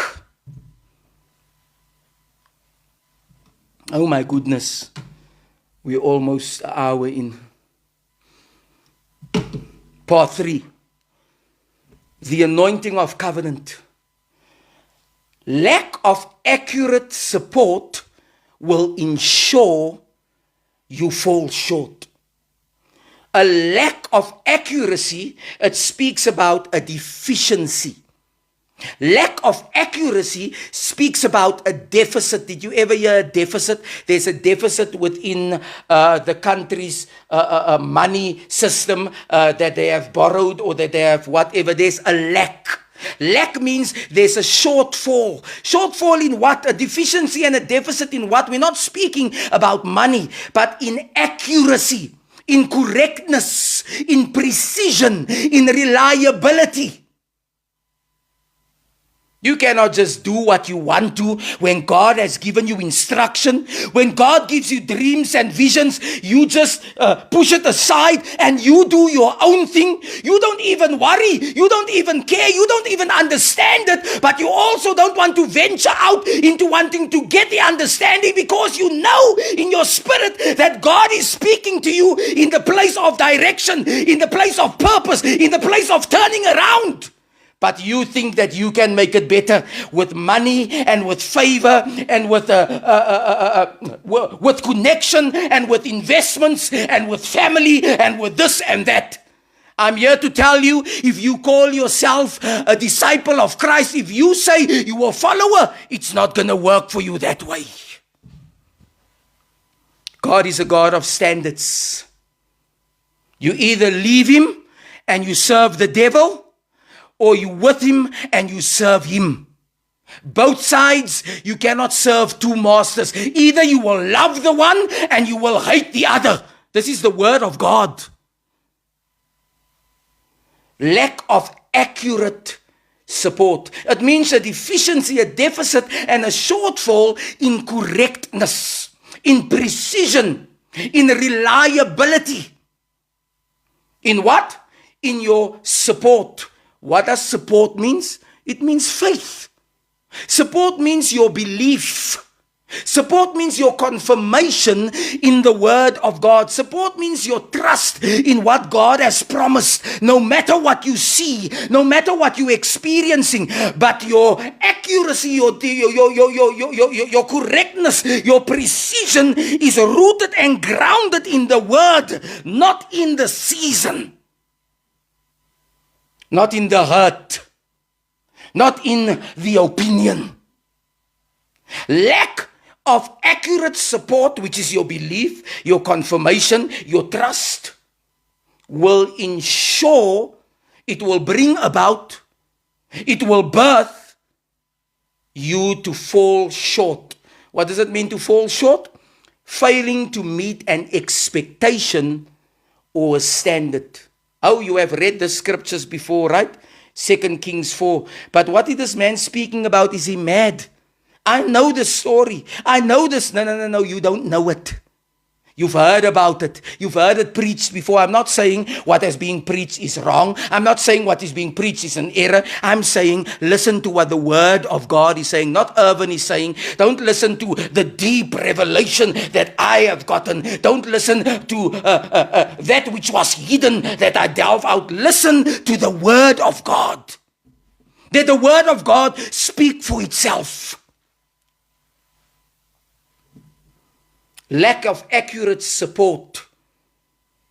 Oh my goodness, we're almost an hour in. Part 3, the anointing of covenant. Lack of accurate support will ensure you fall short. A lack of accuracy, it speaks about a deficiency. Lack of accuracy speaks about a deficit. Did you ever hear a deficit? There's a deficit within the country's money system that they have borrowed or that they have whatever. There's a lack. Lack means there's a shortfall. Shortfall in what? A deficiency and a deficit in what? We're not speaking about money, but in accuracy, in correctness, in precision, in reliability. You cannot just do what you want to when God has given you instruction. When God gives you dreams and visions, you just push it aside and you do your own thing. You don't even worry. You don't even care. You don't even understand it. But you also don't want to venture out into wanting to get the understanding, because you know in your spirit that God is speaking to you in the place of direction, in the place of purpose, in the place of turning around. But you think that you can make it better with money and with favor and with connection and with investments and with family and with this and that. I'm here to tell you, if you call yourself a disciple of Christ, if you say you are a follower, it's not going to work for you that way. God is a God of standards. You either leave him and you serve the devil, or you with him and you serve him. Both sides, you cannot serve two masters. Either you will love the one and you will hate the other. This is the word of God. Lack of accurate support. It means a deficiency, a deficit, and a shortfall in correctness, in precision, in reliability. In what? In your support. What does support means? It means faith. Support means your belief. Support means your confirmation in the word of God. Support means your trust in what God has promised. No matter what you see, no matter what you're experiencing, but your accuracy, your correctness, your precision is rooted and grounded in the word, not in the season. Not in the hurt, not in the opinion. Lack of accurate support, which is your belief, your confirmation, your trust, will ensure, it will bring about, it will birth you to fall short. What does it mean to fall short? Failing to meet an expectation or a standard. Oh, you have read the scriptures before, right? 2 Kings 4. But what is this man speaking about? Is he mad? I know the story. I know this. No. You don't know it. You've heard about it. You've heard it preached before. I'm not saying what is being preached is wrong. I'm not saying what is being preached is an error. I'm saying listen to what the word of God is saying. Not Irvin is saying. Don't listen to the deep revelation that I have gotten. Don't listen to that which was hidden that I delve out. Listen to the word of God. Let the word of God speak for itself. Lack of accurate support.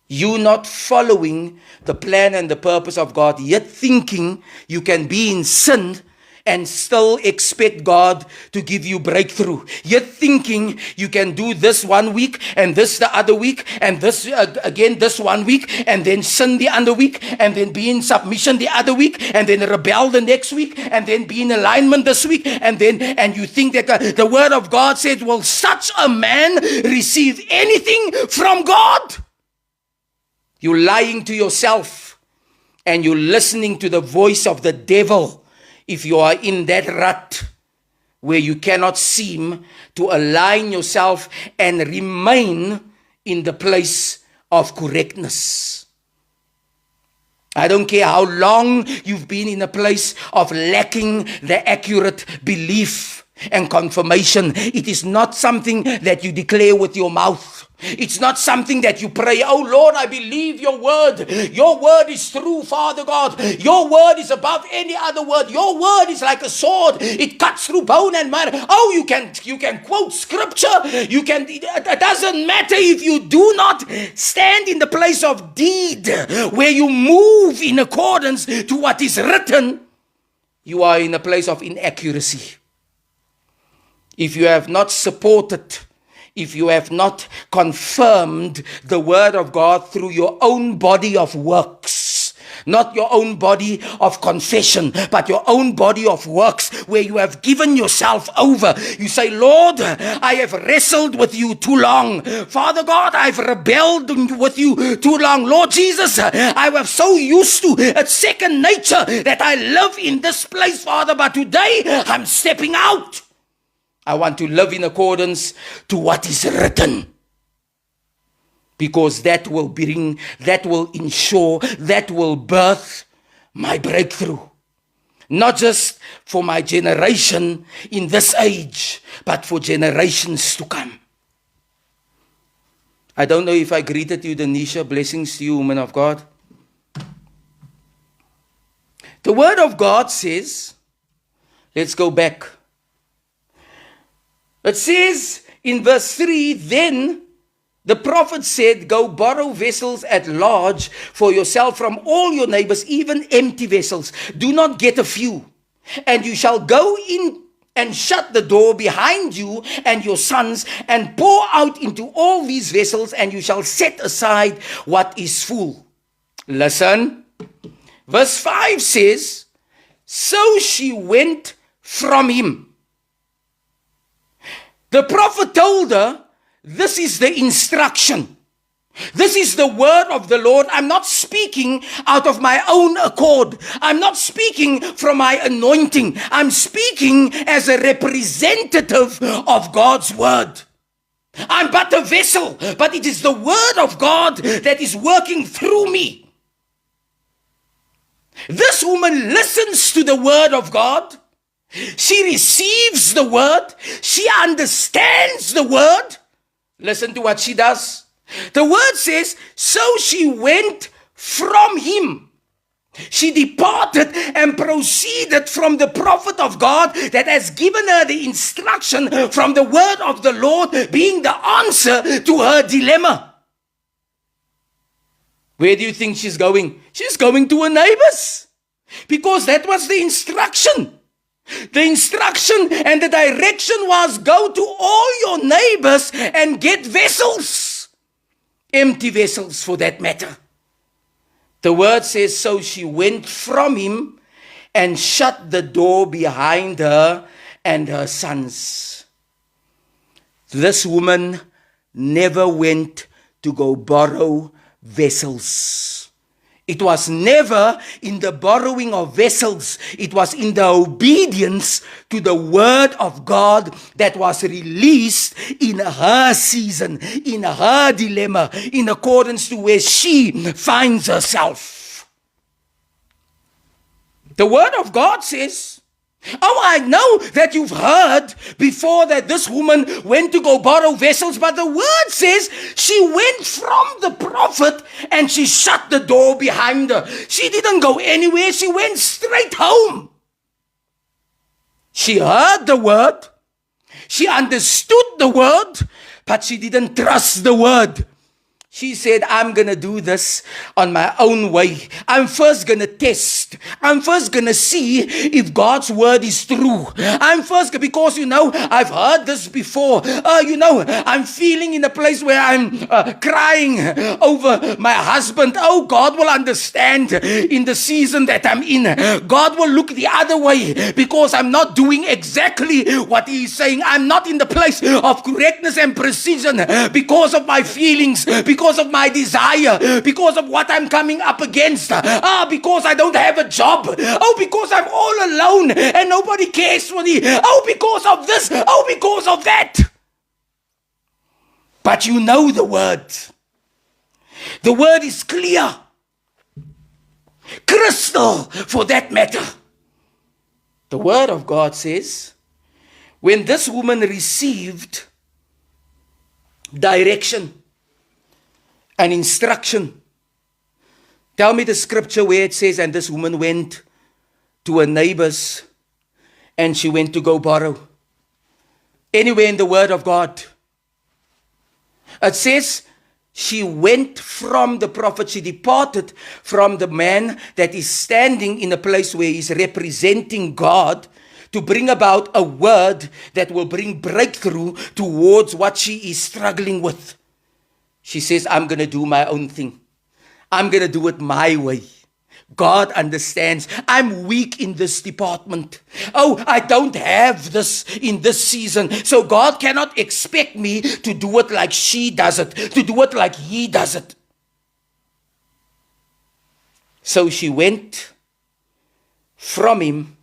You not following the plan and the purpose of God, yet thinking you can be in sin and still expect God to give you breakthrough. Yet thinking you can do this 1 week and this the other week and this again this 1 week and then sin the other week and then be in submission the other week and then rebel the next week and then be in alignment this week and you think that the word of God said, will such a man receive anything from God? You're lying to yourself and you're listening to the voice of the devil. If you are in that rut where you cannot seem to align yourself and remain in the place of correctness. I don't care how long you've been in a place of lacking the accurate belief and confirmation. It is not something that you declare with your mouth. It's not something that you pray, oh Lord, I believe your word. Your word is true, Father God. Your word is above any other word. Your word is like a sword. It cuts through bone and marrow. Oh, you can quote scripture. It doesn't matter if you do not stand in the place of deed where you move in accordance to what is written. You are in a place of inaccuracy. If you have not supported, if you have not confirmed the word of God through your own body of works, not your own body of confession, but your own body of works, where you have given yourself over. You say, Lord, I have wrestled with you too long. Father God, I've rebelled with you too long. Lord Jesus, I was so used to it's second nature that I live in this place, Father, but today I'm stepping out. I want to live in accordance to what is written. Because that will bring, that will ensure, that will birth my breakthrough. Not just for my generation in this age, but for generations to come. I don't know if I greeted you, Denisha. Blessings to you, woman of God. The word of God says, let's go back. It says in verse 3, then the prophet said, go borrow vessels at large for yourself from all your neighbors, even empty vessels. Do not get a few. And you shall go in and shut the door behind you and your sons and pour out into all these vessels, and you shall set aside what is full. Listen. Verse 5 says, so she went from him. The prophet told her, this is the instruction. This is the word of the Lord. I'm not speaking out of my own accord. I'm not speaking from my anointing. I'm speaking as a representative of God's word. I'm but a vessel, but it is the word of God that is working through me. This woman listens to the word of God. She receives the word. She understands the word. Listen to what she does. The word says, so she went from him. She departed and proceeded from the prophet of God that has given her the instruction from the word of the Lord, being the answer to her dilemma. Where do you think she's going? She's going to her neighbors, because that was the instruction. The instruction and the direction was, go to all your neighbors and get vessels. Empty vessels for that matter. The word says, so she went from him and shut the door behind her and her sons. This woman never went to go borrow vessels. It was never in the borrowing of vessels. It was in the obedience to the word of God that was released in her season, in her dilemma, in accordance to where she finds herself. The word of God says, oh, I know that you've heard before that this woman went to go borrow vessels, but the word says she went from the prophet and she shut the door behind her. She didn't go anywhere. She went straight home. She heard the word. She understood the word, but she didn't trust the word. She said, I'm going to do this on my own way. I'm first going to test. I'm first going to see if God's word is true. Because, I've heard this before. I'm feeling in a place where I'm crying over my husband. Oh, God will understand in the season that I'm in. God will look the other way because I'm not doing exactly what He's saying. I'm not in the place of correctness and precision because of my feelings, because of my desire, because of what I'm coming up against, because I don't have a job, because I'm all alone and nobody cares for me, because of this, because of that. But you know the word. The word is clear, crystal for that matter. The word of God says, when this woman received direction and instruction. Tell me the scripture where it says, and this woman went to her neighbors and she went to go borrow. Anywhere in the word of God. It says she went from the prophet. She departed from the man that is standing in a place where he's representing God to bring about a word that will bring breakthrough towards what she is struggling with. She says, I'm going to do my own thing. I'm going to do it my way. God understands. I'm weak in this department. Oh, I don't have this in this season. So God cannot expect me to do it like she does it, to do it like he does it. So she went from him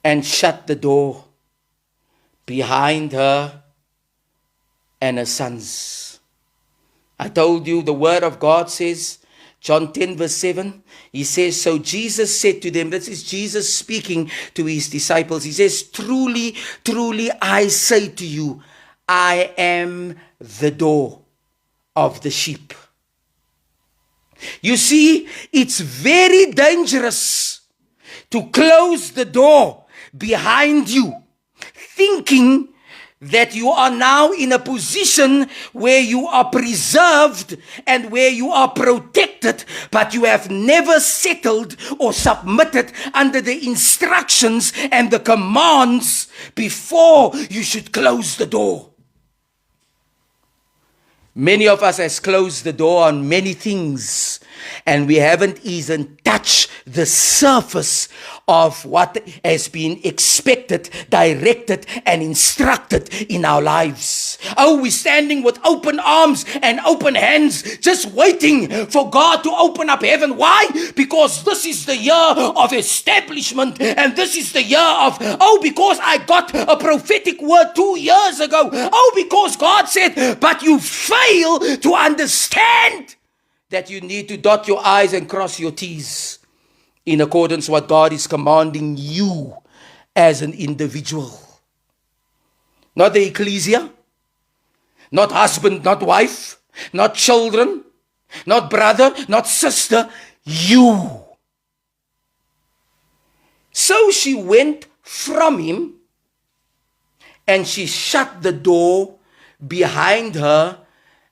and shut the door behind her and her sons. I told you the word of God says, John 10 verse 7, he says, so Jesus said to them, this is Jesus speaking to his disciples. He says, truly, truly, I say to you, I am the door of the sheep. You see, it's very dangerous to close the door behind you, thinking that you are now in a position where you are preserved and where you are protected, but you have never settled or submitted under the instructions and the commands before you should close the door. Many of us has closed the door on many things, and we haven't even touched the surface of what has been expected, directed, and instructed in our lives. Oh, we're standing with open arms and open hands, just waiting for God to open up heaven. Why? Because this is the year of establishment, and this is the year of, because I got a prophetic word 2 years ago. Because God said, but you fail to understand that you need to dot your I's and cross your T's in accordance with what God is commanding you as an individual. Not the ecclesia, not husband, not wife, not children, not brother, not sister, you. So she went from him and she shut the door behind her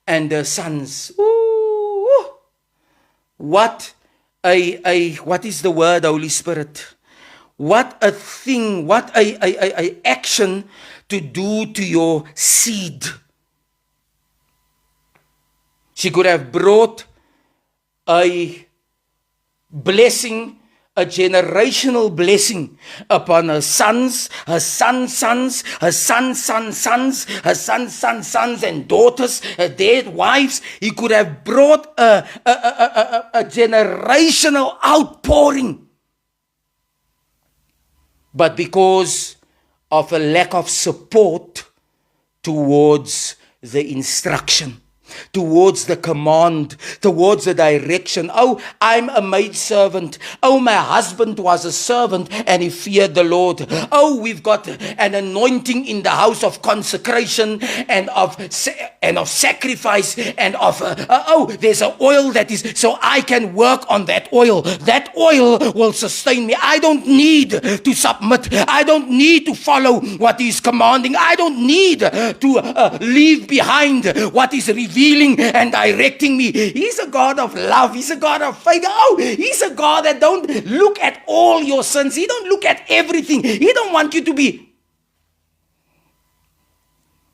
and her sons. Ooh, what is the word, Holy Spirit? What a thing, what a action to do to your seed. She could have brought a blessing, a generational blessing upon her sons, her sons' sons, her sons' sons' sons, her sons' sons' sons and daughters, her dead wives. He could have brought a generational outpouring. But because of a lack of support towards the instruction, towards the command, towards the direction. Oh, I'm a maidservant. Oh, my husband was a servant and he feared the Lord. Oh, we've got an anointing in the house of consecration and of sacrifice and of there's an oil that is, so I can work on that oil. That oil will sustain me. I don't need to submit. I don't need to follow what he's commanding. I don't need to leave behind what is revealed and directing me. He's a God of love. He's a God of faith. Oh, he's a God that don't look at all your sins. He don't look at everything. He don't want you to be.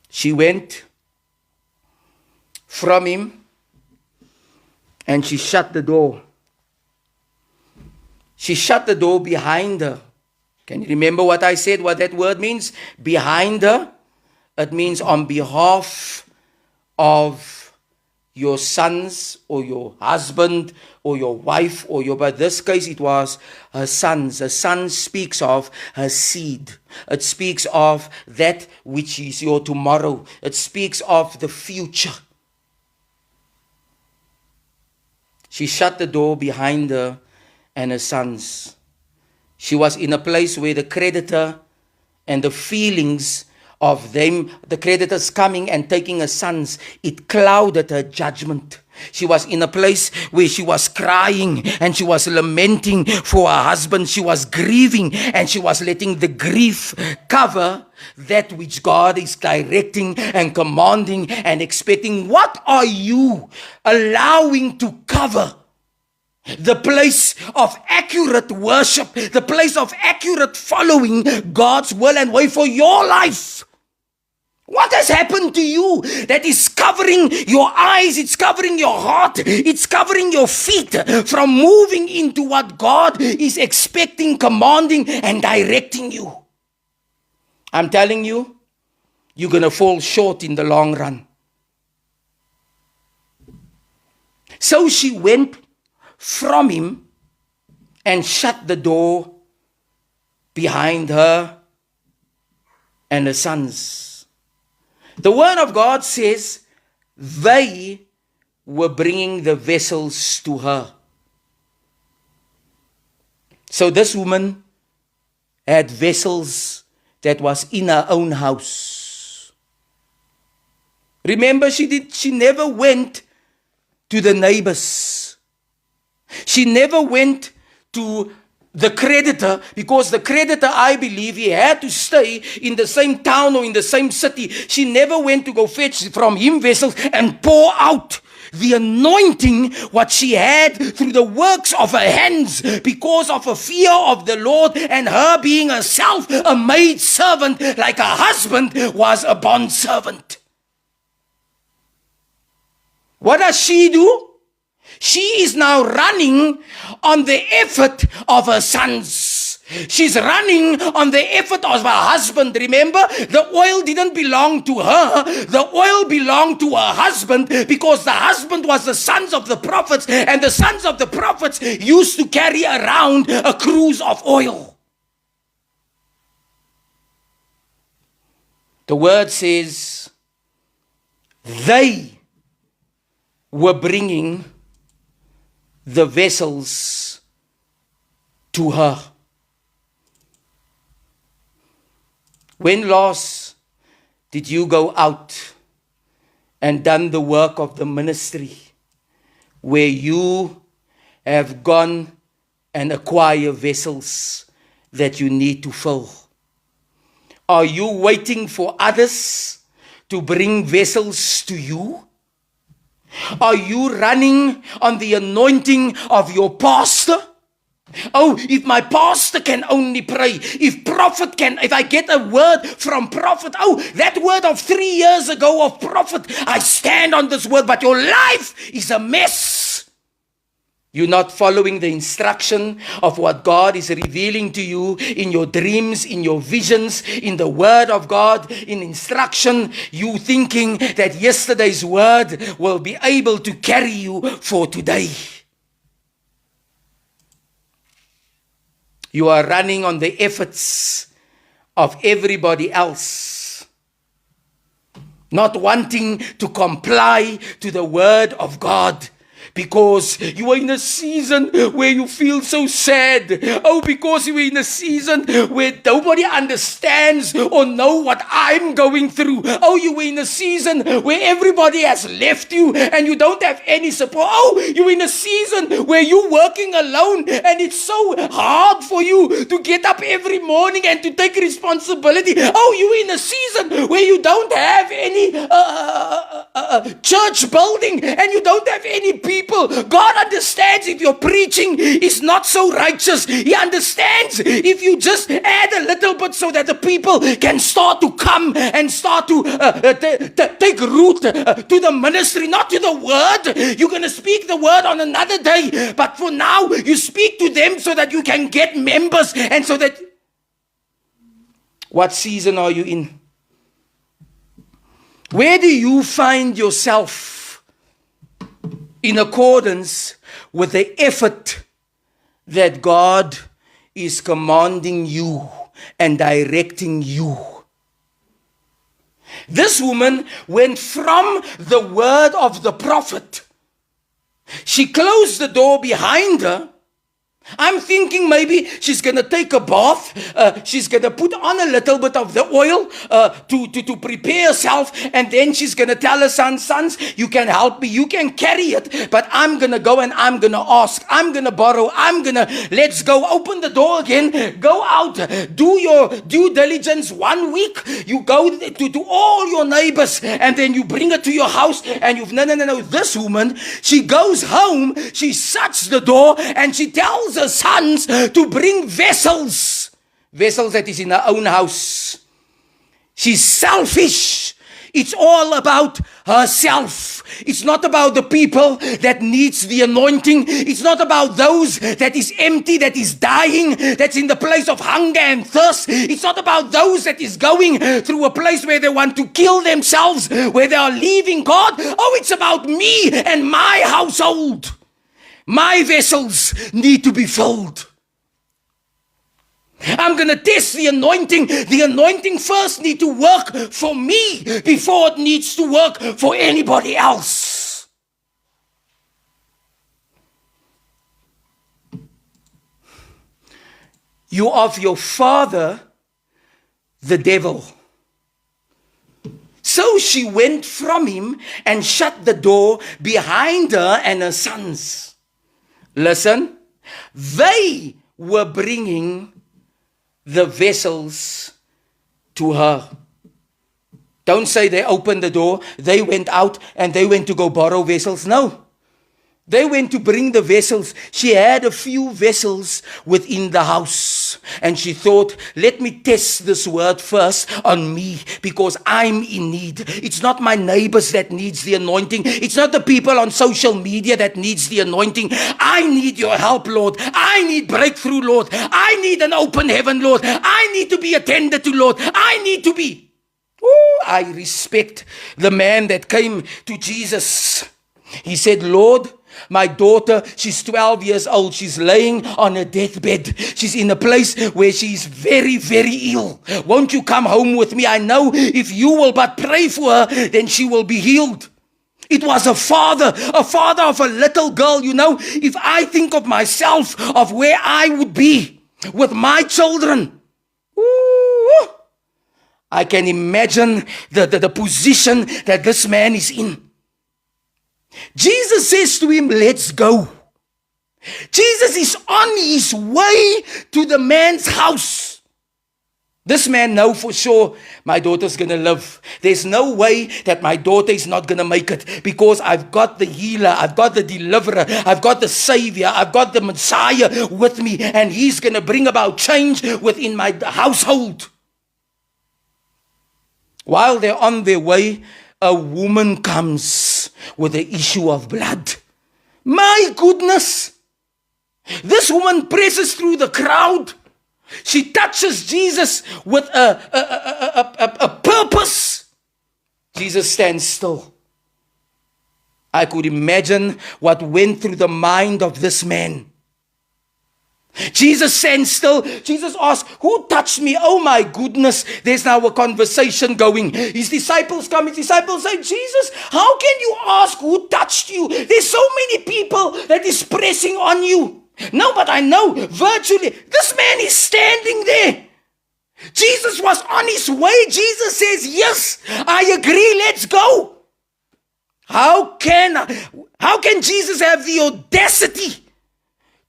She went from him and she shut the door. She shut the door behind her. Can you remember what I said, what that word means? Behind her. It means on behalf of your sons or your husband or your wife or your, but this case it was her sons. A son speaks of her seed. It speaks of that which is your tomorrow. It speaks of the future. She shut the door behind her and her sons. She was in a place where the creditor and the feelings of them, the creditors coming and taking her sons, it clouded her judgment. She was in a place where she was crying and she was lamenting for her husband. She was grieving and she was letting the grief cover that which God is directing and commanding and expecting. What are you allowing to cover the place of accurate worship, the place of accurate following God's will and way for your life? What has happened to you that is covering your eyes, it's covering your heart, it's covering your feet from moving into what God is expecting, commanding, and directing you? I'm telling you, you're going to fall short in the long run. So she went from him and shut the door behind her and her sons. The word of God says they were bringing the vessels to her. So this woman had vessels that was in her own house. Remember, she never went to the neighbors. She never went to the creditor, because the creditor, I believe, he had to stay in the same town or in the same city. She never went to go fetch from him vessels and pour out the anointing, what she had through the works of her hands, because of a fear of the Lord and her being herself a maid servant, like her husband was a bond servant. What does she do? She is now running on the effort of her sons. She's running on the effort of her husband. Remember, the oil didn't belong to her. The oil belonged to her husband, because the husband was the sons of the prophets, and the sons of the prophets used to carry around a cruse of oil. The word says they were bringing the vessels to her. When last did you go out and done the work of the ministry where you have gone and acquire vessels that you need to fill? Are you waiting for others to bring vessels to you? Are you running on the anointing of your pastor? Oh, if my pastor can only pray, if I get a word from prophet, oh, that word of 3 years ago of prophet, I stand on this word, but your life is a mess. You're not following the instruction of what God is revealing to you in your dreams, in your visions, in the word of God, in instruction. You thinking that yesterday's word will be able to carry you for today. You are running on the efforts of everybody else, not wanting to comply to the word of God. Because you are in a season where you feel so sad. Oh, because you are in a season where nobody understands or know what I'm going through. Oh, you are in a season where everybody has left you and you don't have any support. Oh, you're in a season where you're working alone and it's so hard for you to get up every morning and to take responsibility. Oh, you're in a season where you don't have any church building and you don't have any people. God understands if your preaching is not so righteous. He understands if you just add a little bit so that the people can start to come and start to take root to the ministry, not to the word. You're going to speak the word on another day, but for now you speak to them so that you can get members and so that... What season are you in? Where do you find yourself in accordance with the effort that God is commanding you and directing you? This woman went from the word of the prophet. She closed the door behind her. I'm thinking maybe she's going to take a bath. She's going to put on a little bit of the oil to prepare herself. And then she's going to tell her sons, you can help me. You can carry it. But I'm going to go and I'm going to ask. I'm going to borrow. Let's go. Open the door again. Go out. Do your due diligence 1 week. You go to all your neighbors. And then you bring it to your house. And you've... No. This woman, she goes home. She shuts the door. And she tells her sons to bring vessels that is in her own house. She's selfish. It's all about herself. It's not about the people that needs the anointing. It's not about those that is empty, that is dying, that's in the place of hunger and thirst. It's not about those that is going through a place where they want to kill themselves, where they are leaving God. Oh, it's about me and my household. My vessels need to be filled. I'm going to test the anointing. The anointing first need to work for me before it needs to work for anybody else. You of your father, the devil. So she went from him and shut the door behind her and her sons. Listen, they were bringing the vessels to her. Don't say they opened the door, they went out and they went to go borrow vessels. No. They went to bring the vessels. She had a few vessels within the house. And she thought, let me test this word first on me because I'm in need. It's not my neighbors that needs the anointing. It's not the people on social media that needs the anointing. I need your help, Lord. I need breakthrough, Lord. I need an open heaven, Lord. I need to be attended to, Lord. I need to be... Ooh, I respect the man that came to Jesus. He said, Lord, my daughter, she's 12 years old. She's laying on a deathbed. She's in a place where she's very, very ill. Won't you come home with me? I know if you will but pray for her, then she will be healed. It was a father of a little girl. You know, if I think of myself, of where I would be with my children, ooh, I can imagine the position that this man is in. Jesus says to him, let's go. Jesus is on his way to the man's house. This man knows for sure my daughter's going to live. There's no way that my daughter is not going to make it because I've got the healer, I've got the deliverer, I've got the savior, I've got the Messiah with me, and he's going to bring about change within my household. While they're on their way, a woman comes with the issue of blood. My goodness! This woman presses through the crowd. She touches Jesus with a purpose. Jesus stands still. I could imagine what went through the mind of this man. Jesus stands still. Jesus asks, who touched me? Oh my goodness. There's now a conversation going. His disciples come. His disciples say, Jesus, how can you ask who touched you? There's so many people that is pressing on you. No, but I know virtually this man is standing there. Jesus was on his way. Jesus says, yes, I agree. Let's go. How can Jesus have the audacity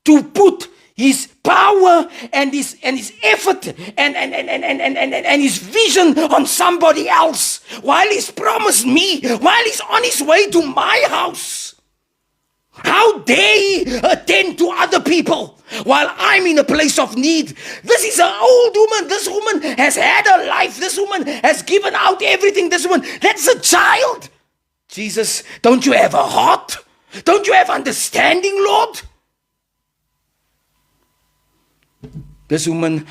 to put his power and his effort and his vision on somebody else while he's promised me, while he's on his way to my house? How dare he attend to other people while I'm in a place of need? This is an old woman. This woman has had a life. This woman has given out everything. This woman, that's a child. Jesus, don't you have a heart? Don't you have understanding, Lord? This woman,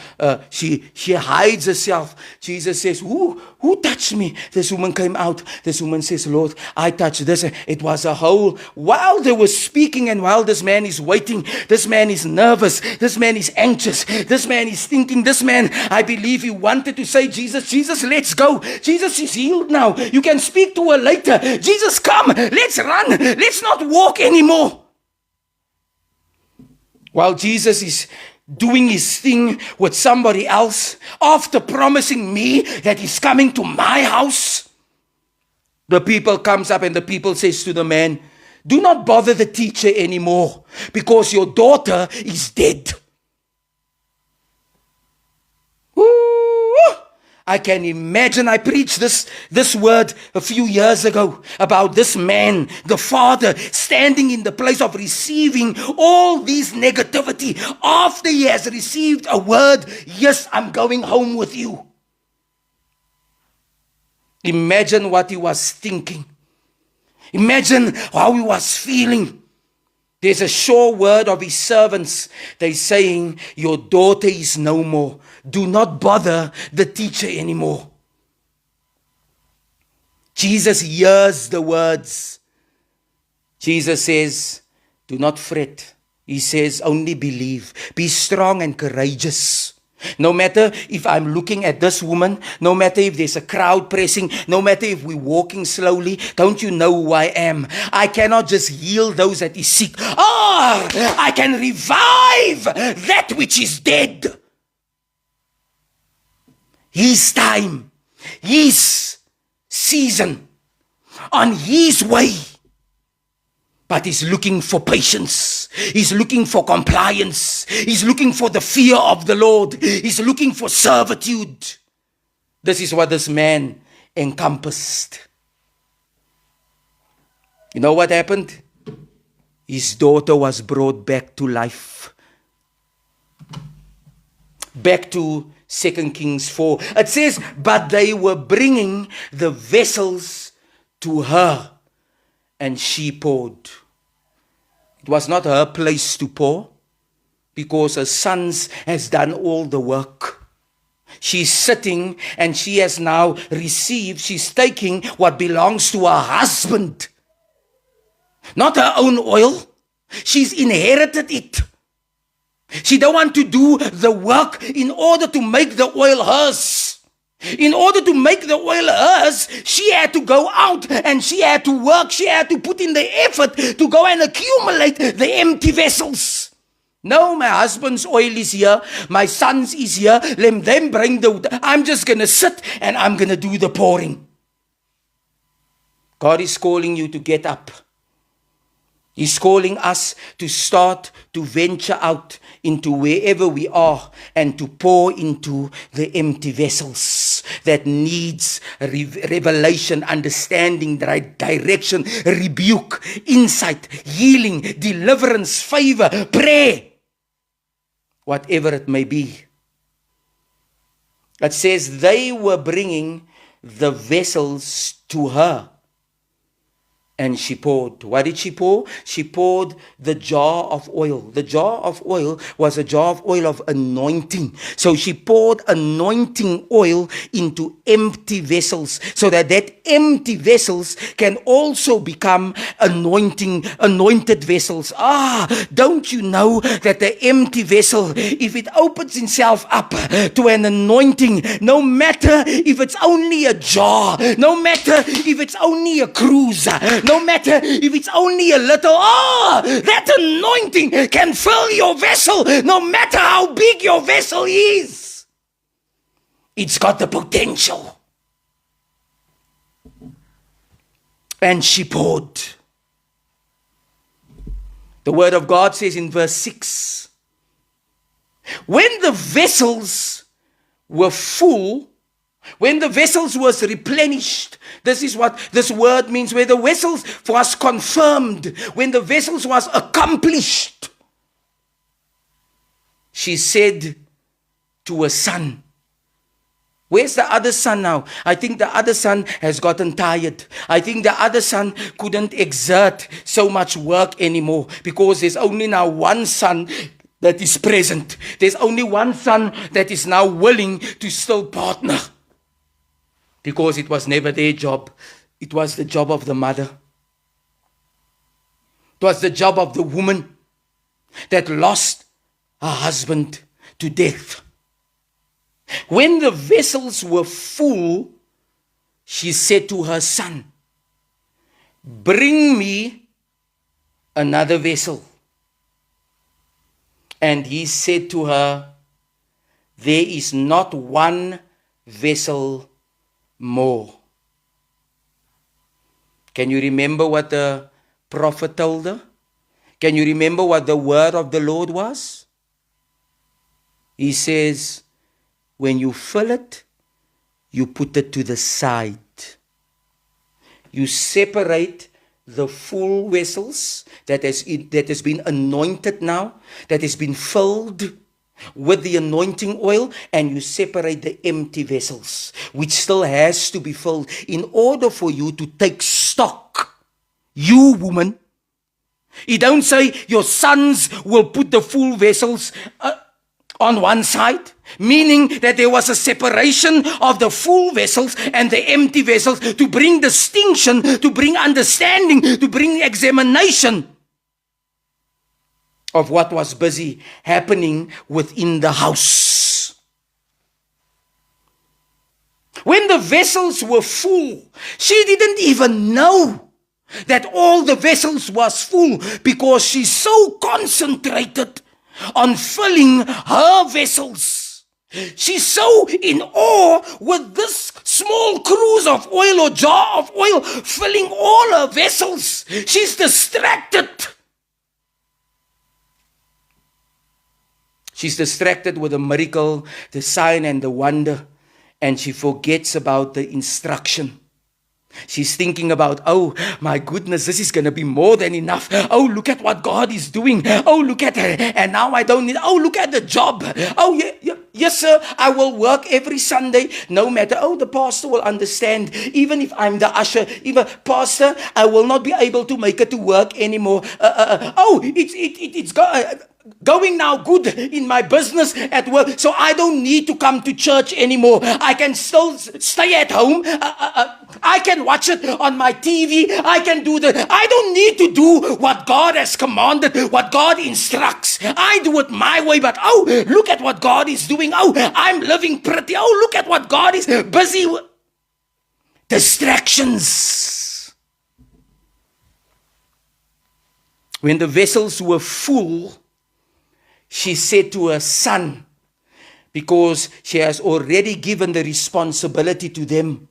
she hides herself. Jesus says, who touched me? This woman came out. This woman says, Lord, I touched this. It was a hole. While they were speaking and while this man is waiting, this man is nervous. This man is anxious. This man is thinking. This man, I believe he wanted to say, Jesus, let's go. Jesus is healed now. You can speak to her later. Jesus, come. Let's run. Let's not walk anymore. While Jesus is doing his thing with somebody else, after promising me that he's coming to my house, the people comes up and the people says to the man, do not bother the teacher anymore because your daughter is dead. I can imagine. I preached this word a few years ago about this man, the father, standing in the place of receiving all these negativity after he has received a word. Yes, I'm going home with you. Imagine what he was thinking. Imagine how he was feeling. There's a sure word of his servants. They're saying, your daughter is no more. Do not bother the teacher anymore. Jesus hears the words. Jesus says, do not fret. He says, only believe. Be strong and courageous. No matter if I'm looking at this woman, no matter if there's a crowd pressing, no matter if we're walking slowly, don't you know who I am? I cannot just heal those that is sick. I can revive that which is dead. His time, his season, on his way. But he's looking for patience. He's looking for compliance. He's looking for the fear of the Lord. He's looking for servitude. This is what this man encompassed. You know what happened? His daughter was brought back to life. Back to 2 Kings 4. It says, but they were bringing the vessels to her, and she poured. It was not her place to pour, because her sons has done all the work. She's sitting and she has now received, she's taking what belongs to her husband. Not her own oil. She's inherited it. She don't want to do the work in order to make the oil hers. In order to make the oil hers, she had to go out and she had to work. She had to put in the effort to go and accumulate the empty vessels. No, my husband's oil is here. My son's is here. Let them bring the... I'm just going to sit and I'm going to do the pouring. God is calling you to get up. He's calling us to start to venture out into wherever we are and to pour into the empty vessels that needs revelation, understanding, direction, rebuke, insight, healing, deliverance, favor, prayer, whatever it may be. It says they were bringing the vessels to her. And she poured. What did she pour? She poured the jar of oil. The jar of oil was a jar of oil of anointing. So she poured anointing oil into empty vessels so that empty vessels can also become anointed vessels. Don't you know that the empty vessel, if it opens itself up to an anointing, no matter if it's only a jar, no matter if it's only a cruiser, no matter if it's only a little, that anointing can fill your vessel, no matter how big your vessel is. It's got the potential. And she poured. The word of God says in verse 6, when the vessels were full, when the vessels was replenished, this is what this word means, where the vessels was confirmed, when the vessels was accomplished, she said to her son, where's the other son now? I think the other son has gotten tired. I think the other son couldn't exert so much work anymore because there's only now one son that is present. There's only one son that is now willing to still partner. Because it was never their job. It was the job of the mother. It was the job of the woman that lost her husband to death. When the vessels were full, she said to her son, bring me another vessel. And he said to her, there is not one vessel more. Can you remember what the prophet told her? Can you remember what the word of the Lord was? He says, when you fill it, you put it to the side. You separate the full vessels that has been anointed now, that has been filled with the anointing oil, and you separate the empty vessels, which still has to be filled in order for you to take stock. You woman, you don't say your sons will put the full vessels on one side, meaning that there was a separation of the full vessels and the empty vessels to bring distinction, to bring understanding, to bring examination of what was busy happening within the house. When the vessels were full, she didn't even know that all the vessels was full because she's so concentrated on filling her vessels. She's so in awe with this small cruse of oil or jar of oil filling all her vessels. She's distracted. She's distracted with the miracle, the sign and the wonder, and she forgets about the instruction. She's thinking about, oh my goodness, this is going to be more than enough. Oh, look at what God is doing. Oh, look at her. And now I don't need, oh, look at the job. Oh, yes, sir, I will work every Sunday, no matter. Oh, the pastor will understand. Even if I'm the usher, even pastor, I will not be able to make it to work anymore. It's going now good in my business at work, so I don't need to come to church anymore. I can still stay at home. I can watch it on my TV. I don't need to do what God has commanded, what God instructs. I do it my way, but oh, look at what God is doing. Oh, I'm living pretty. Oh, look at what God is busy with. Distractions. When the vessels were full, she said to her son, because she has already given the responsibility to them,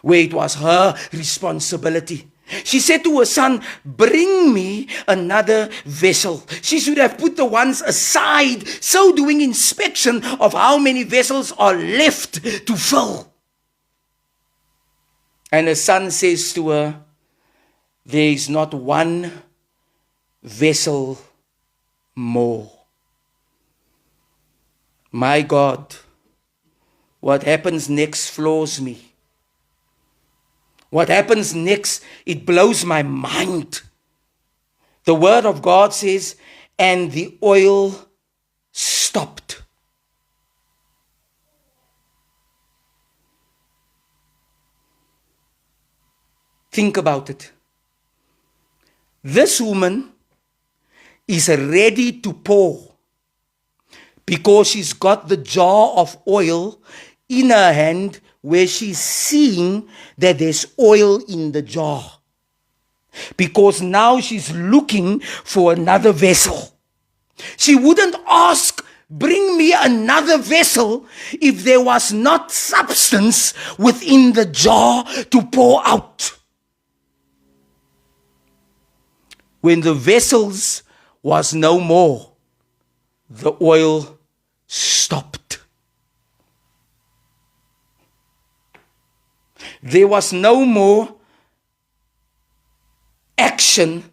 where it was her responsibility. She said to her son, bring me another vessel. She should have put the ones aside, so doing inspection of how many vessels are left to fill. And her son says to her, there is not one vessel more. My God, what happens next floors me. What happens next, it blows my mind. The word of God says, and the oil stopped. Think about it. This woman is ready to pour because she's got the jar of oil in her hand where she's seeing that there's oil in the jar. Because now she's looking for another vessel. She wouldn't ask, bring me another vessel, if there was not substance within the jar to pour out. When the vessels was no more, the oil stopped. There was no more action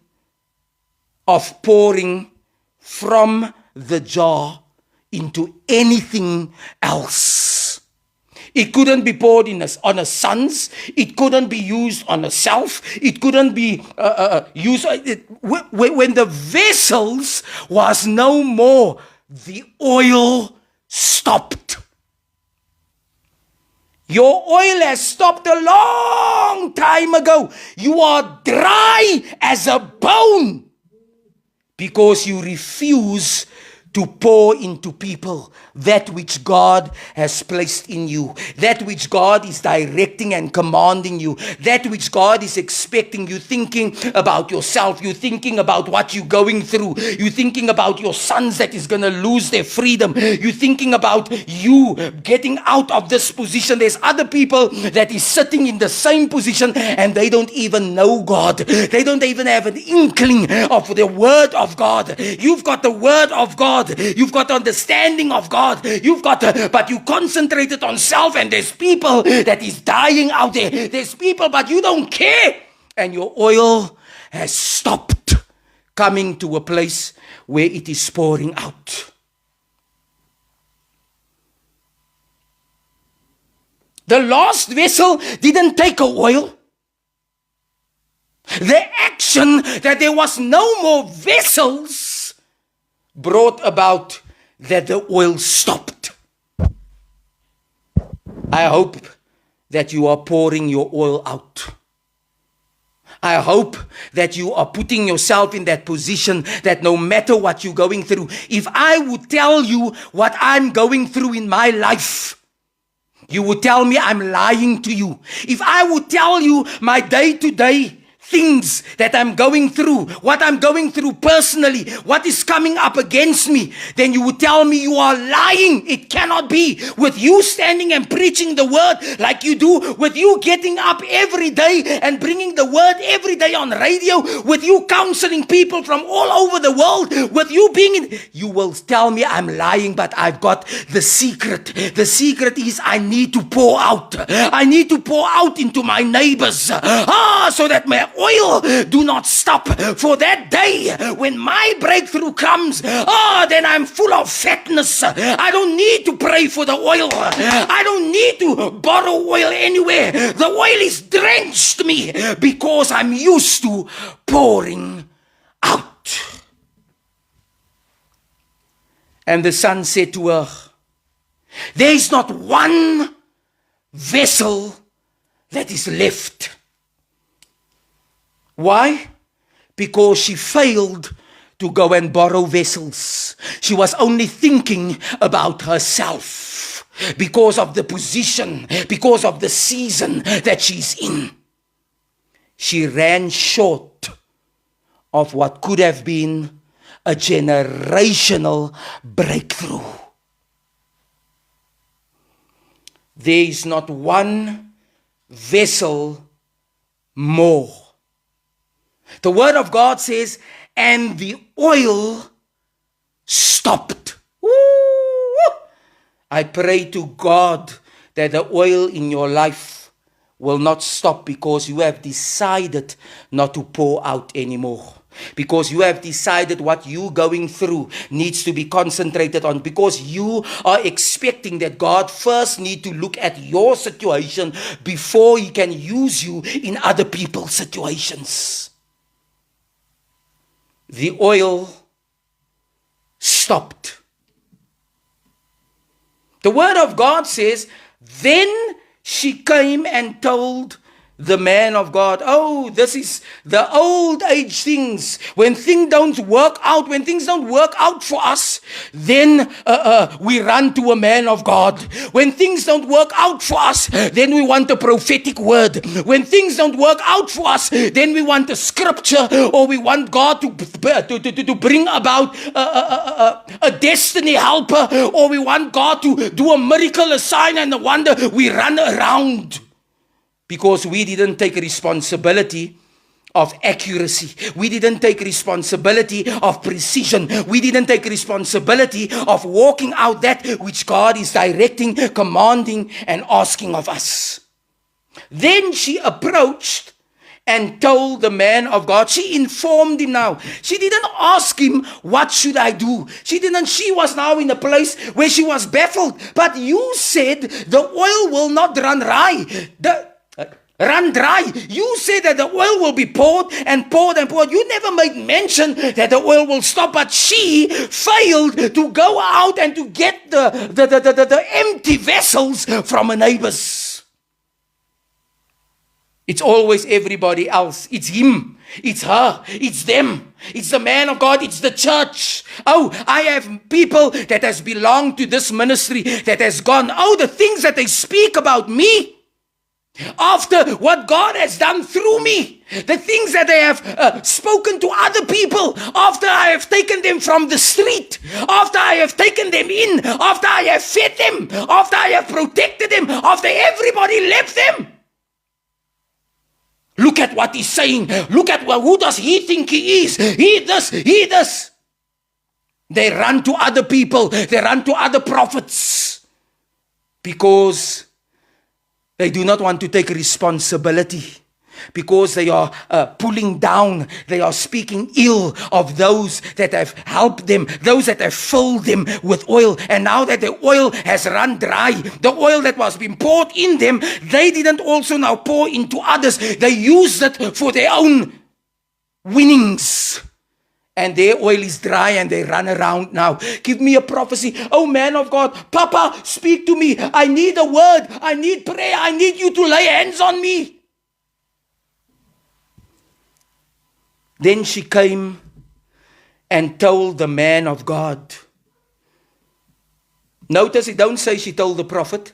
of pouring from the jar into anything else. It couldn't be poured on a sons. It couldn't be used on a self. It couldn't be used. When the vessels was no more, the oil stopped. Your oil has stopped a long time ago. You are dry as a bone because you refuse to pour into people that which God has placed in you, that which God is directing and commanding you, that which God is expecting. You thinking about yourself, you thinking about what you're going through, you thinking about your sons that is going to lose their freedom, you thinking about you getting out of this position. There's other people that is sitting in the same position and they don't even know God. They don't even have an inkling of the word of God. You've got the word of God. You've got understanding of God. But you concentrated on self, and there's people that is dying out there. There's people, but you don't care. And your oil has stopped coming to a place where it is pouring out. The last vessel didn't take a oil. The action that there was no more vessels brought about that the oil stopped. I hope that you are pouring your oil out. I hope that you are putting yourself in that position that no matter what you're going through, if I would tell you what I'm going through in my life, you would tell me I'm lying to you. If I would tell you my day-to-day things that I'm going through, what I'm going through personally, what is coming up against me, then you would tell me you are lying. It cannot be. With you standing and preaching the word like you do, with you getting up every day and bringing the word every day on radio, with you counseling people from all over the world, with you being in, you will tell me I'm lying, but I've got the secret. The secret is I need to pour out. I need to pour out into my neighbors. So that my oil do not stop. For that day when my breakthrough comes, then I'm full of fatness. I don't need to pray for the oil. I don't need to borrow oil anywhere. The oil is drenched me because I'm used to pouring out. And the son said to her, there is not one vessel that is left. Why? Because she failed to go and borrow vessels. She was only thinking about herself because of the position, because of the season that she's in. She ran short of what could have been a generational breakthrough. There is not one vessel more. The word of God says, and the oil stopped. Woo! I pray to God that the oil in your life will not stop because you have decided not to pour out anymore. Because you have decided what you're going through needs to be concentrated on. Because you are expecting that God first need to look at your situation before He can use you in other people's situations. The oil stopped. The word of God says, then she came and told the man of God, oh, this is the old age things. When things don't work out, for us, then we run to a man of God. When things don't work out for us, then we want a prophetic word. When things don't work out for us, then we want a scripture, or we want God to bring about a destiny helper, or we want God to do a miracle, a sign and a wonder. We run around. Because we didn't take responsibility of accuracy. We didn't take responsibility of precision. We didn't take responsibility of walking out that which God is directing, commanding, and asking of us. Then she approached and told the man of God. She informed him now. She didn't ask him, what should I do? She was now in a place where she was baffled. But you said the oil will not run dry. You say that the oil will be poured and poured and poured. You never made mention that the oil will stop, but she failed to go out and to get the empty vessels from her neighbors. It's always everybody else. It's him. It's her. It's them. It's the man of God. It's the church. Oh, I have people that has belonged to this ministry that has gone. Oh, the things that they speak about me. After what God has done through me, the things that they have spoken to other people, after I have taken them from the street, after I have taken them in, after I have fed them, after I have protected them, after everybody left them. Look at what he's saying. Look at who does he think he is? He this. They run to other people. They run to other prophets because they do not want to take responsibility, because they are pulling down, they are speaking ill of those that have helped them, those that have filled them with oil. And now that the oil has run dry, the oil that was being poured in them, they didn't also now pour into others. They used it for their own winnings. And their oil is dry and they run around now. Give me a prophecy. Oh, man of God, Papa, speak to me. I need a word. I need prayer. I need you to lay hands on me. Then she came and told the man of God. Notice it don't say she told the prophet.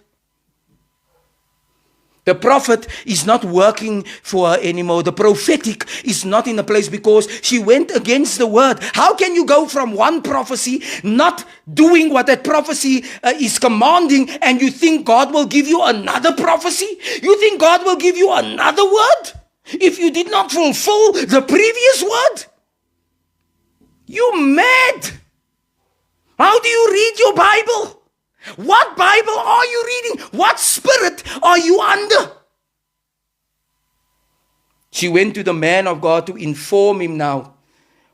The prophet is not working for her anymore. The prophetic is not in a place because she went against the word. How can you go from one prophecy, not doing what that prophecy is commanding, and you think God will give you another prophecy? You think God will give you another word if you did not fulfill the previous word? You mad? How do you read your Bible? What Bible are you reading? What spirit are you under? She went to the man of God to inform him now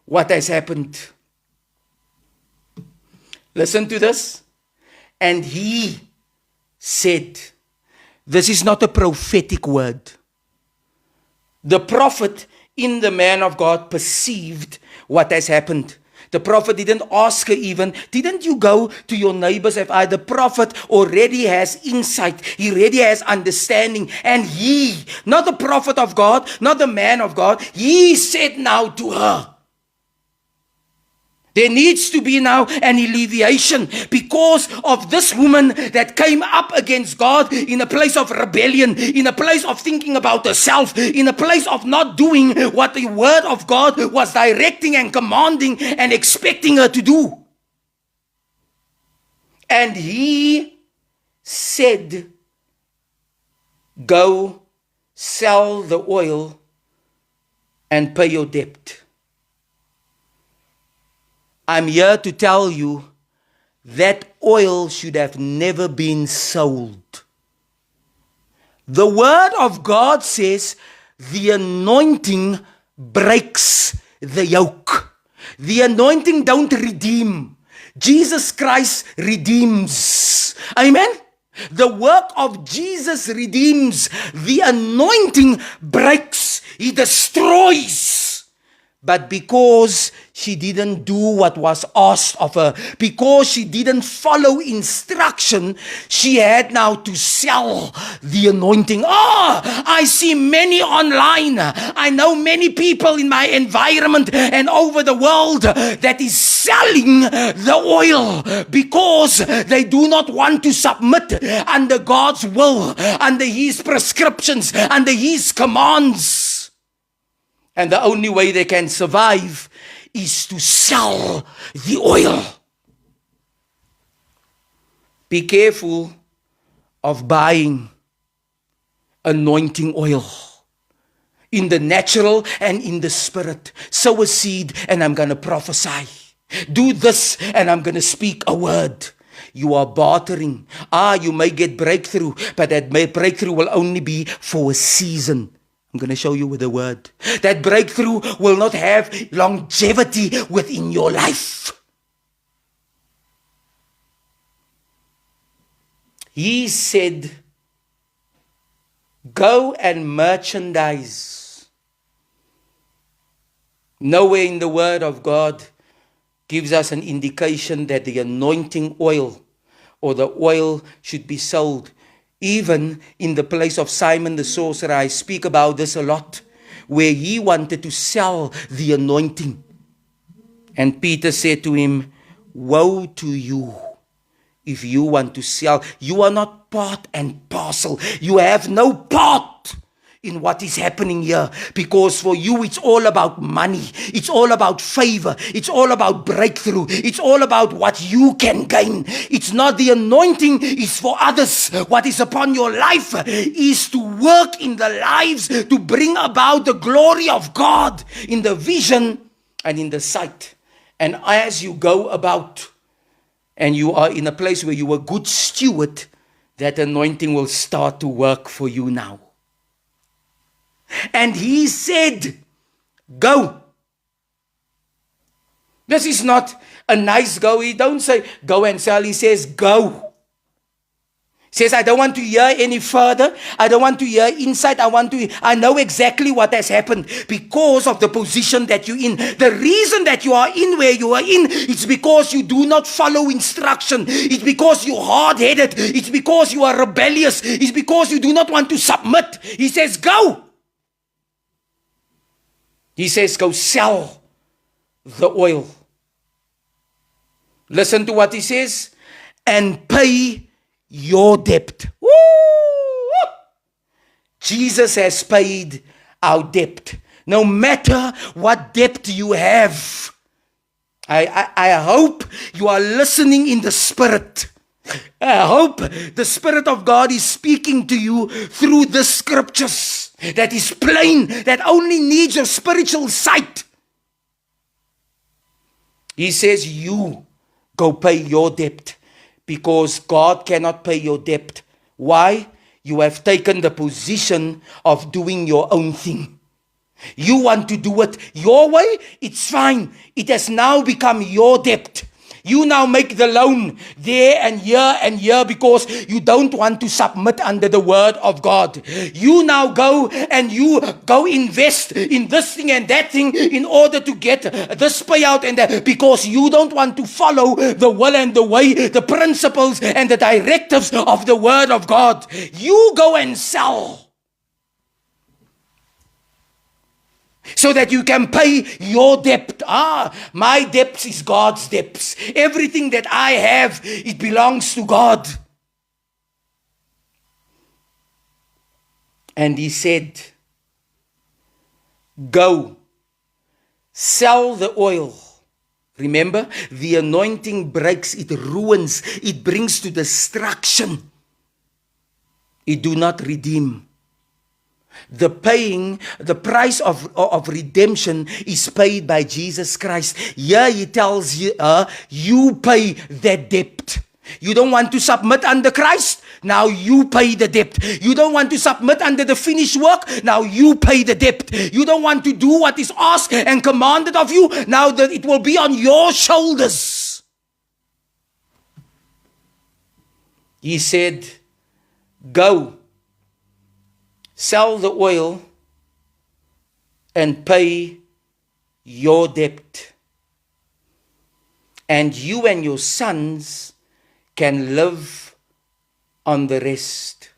what has happened. Listen to this. And he said, this is not a prophetic word. The prophet in the man of God perceived what has happened. The prophet didn't ask her even, didn't you go to your neighbors? The prophet already has insight. He already has understanding. And he, not the prophet of God, not the man of God, he said now to her, there needs to be now an alleviation because of this woman that came up against God in a place of rebellion, in a place of thinking about herself, in a place of not doing what the word of God was directing and commanding and expecting her to do. And he said, go sell the oil and pay your debt. I'm here to tell you that oil should have never been sold. The word of God says the anointing breaks the yoke. The anointing don't redeem. Jesus Christ redeems. Amen? The work of Jesus redeems. The anointing breaks. He destroys. But because she didn't do what was asked of her, because she didn't follow instruction, she had now to sell the anointing. I see many online. I know many people in my environment and over the world that is selling the oil because they do not want to submit under God's will, under His prescriptions, under His commands. And the only way they can survive is to sell the oil. Be careful of buying anointing oil in the natural and in the spirit. Sow a seed and I'm going to prophesy. Do this and I'm going to speak a word. You are bartering. You may get breakthrough, but that breakthrough will only be for a season. I'm going to show you with a word. That breakthrough will not have longevity within your life. He said, go and merchandise. Nowhere in the word of God gives us an indication that the anointing oil or the oil should be sold. Even in the place of Simon the sorcerer, I speak about this a lot, where he wanted to sell the anointing. And Peter said to him, woe to you if you want to sell. You are not part and parcel. You have no part in what is happening here, because for you it's all about money, it's all about favor, it's all about breakthrough, it's all about what you can gain. It's not the anointing, it's for others. What is upon your life is to work in the lives to bring about the glory of God in the vision and in the sight. And as you go about and you are in a place where you are a good steward, that anointing will start to work for you now. And he said, go. This is not a nice go. He don't say, go and sell. He says, go. He says, I don't want to hear any further. I don't want to hear insight. I know exactly what has happened because of the position that you're in. The reason that you are in where you are in, it's because you do not follow instruction. It's because you're hard-headed. It's because you are rebellious. It's because you do not want to submit. He says, go. He says, go sell the oil. Listen to what he says. And pay your debt. Woo! Jesus has paid our debt. No matter what debt you have. I hope you are listening in the Spirit. I hope the Spirit of God is speaking to you through the scriptures. That is plain, that only needs your spiritual sight. He says, you go pay your debt, because God cannot pay your debt. Why? You have taken the position of doing your own thing. You want to do it your way, it's fine. It has now become your debt. You now make the loan there and here because you don't want to submit under the word of God. You now go and you go invest in this thing and that thing in order to get this payout and that, because you don't want to follow the will and the way, the principles and the directives of the word of God. You go and sell, so that you can pay your debt. My debts is God's debts. Everything that I have, it belongs to God. And he said, go, sell the oil. Remember, the anointing breaks, it ruins, it brings to destruction. It do not redeem. The price of redemption is paid by Jesus Christ. Here he tells you, you pay that debt. You don't want to submit under Christ? Now you pay the debt. You don't want to submit under the finished work. Now you pay the debt. You don't want to do what is asked and commanded of you. Now that it will be on your shoulders. He said, go, sell the oil and pay your debt. And you and your sons can live on the rest.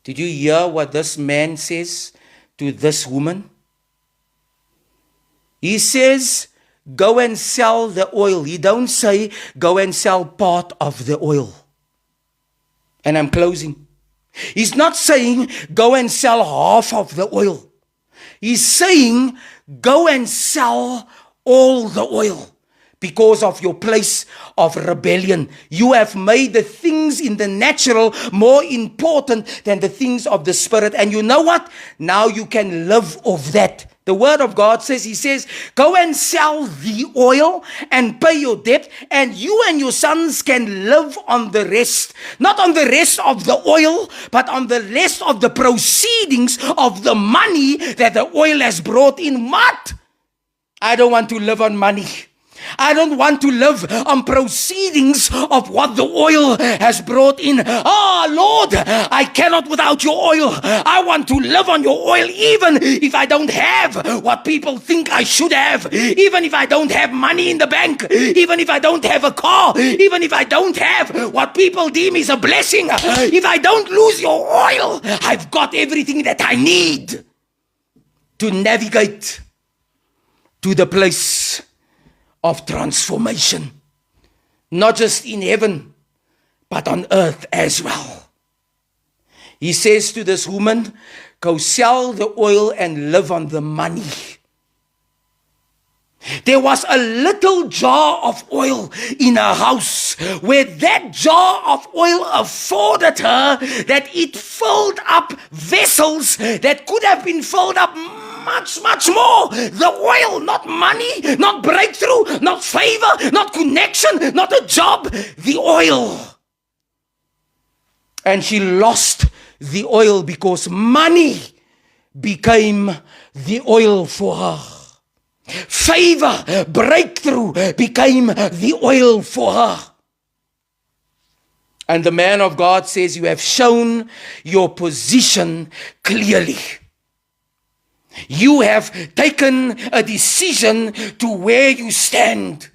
Did you hear what this man says to this woman? He says, go and sell the oil. He don't say, go and sell part of the oil. And I'm closing. He's not saying, go and sell half of the oil. He's saying, go and sell all the oil. Because of your place of rebellion. You have made the things in the natural more important than the things of the spirit. And you know what? Now you can live off that. The word of God says, he says, go and sell the oil and pay your debt, and you and your sons can live on the rest. Not on the rest of the oil, but on the rest of the proceedings of the money that the oil has brought in. What? I don't want to live on money. I don't want to live on proceedings of what the oil has brought in. Lord, I cannot without your oil. I want to live on your oil even if I don't have what people think I should have. Even if I don't have money in the bank. Even if I don't have a car. Even if I don't have what people deem is a blessing. If I don't lose your oil, I've got everything that I need to navigate to the place of transformation, not just in heaven, but on earth as well. He says to this woman, go sell the oil and live on the money. There was a little jar of oil in her house, where that jar of oil afforded her that it filled up vessels that could have been filled up much, much more. The oil, not money, not breakthrough, not favor, not connection, not a job. The oil. And she lost the oil because money became the oil for her. Favor, breakthrough became the oil for her. And the man of God says, you have shown your position clearly. You have taken a decision to where you stand.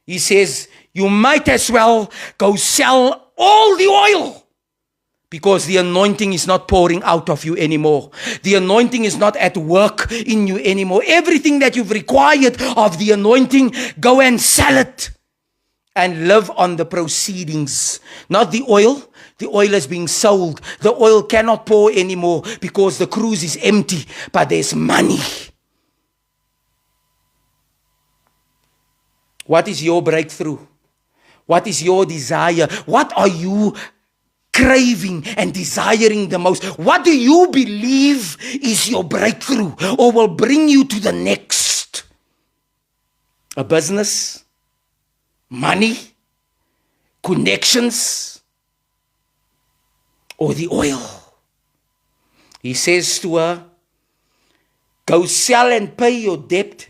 He says, you might as well go sell all the oil. Because the anointing is not pouring out of you anymore. The anointing is not at work in you anymore. Everything that you've required of the anointing, go and sell it. And live on the proceedings. Not the oil. The oil is being sold. The oil cannot pour anymore because the cruise is empty. But there's money. What is your breakthrough? What is your desire? What are you craving and desiring the most? What do you believe is your breakthrough or will bring you to the next? A business? Money? Connections? Or the oil? He says to her, go sell and pay your debt,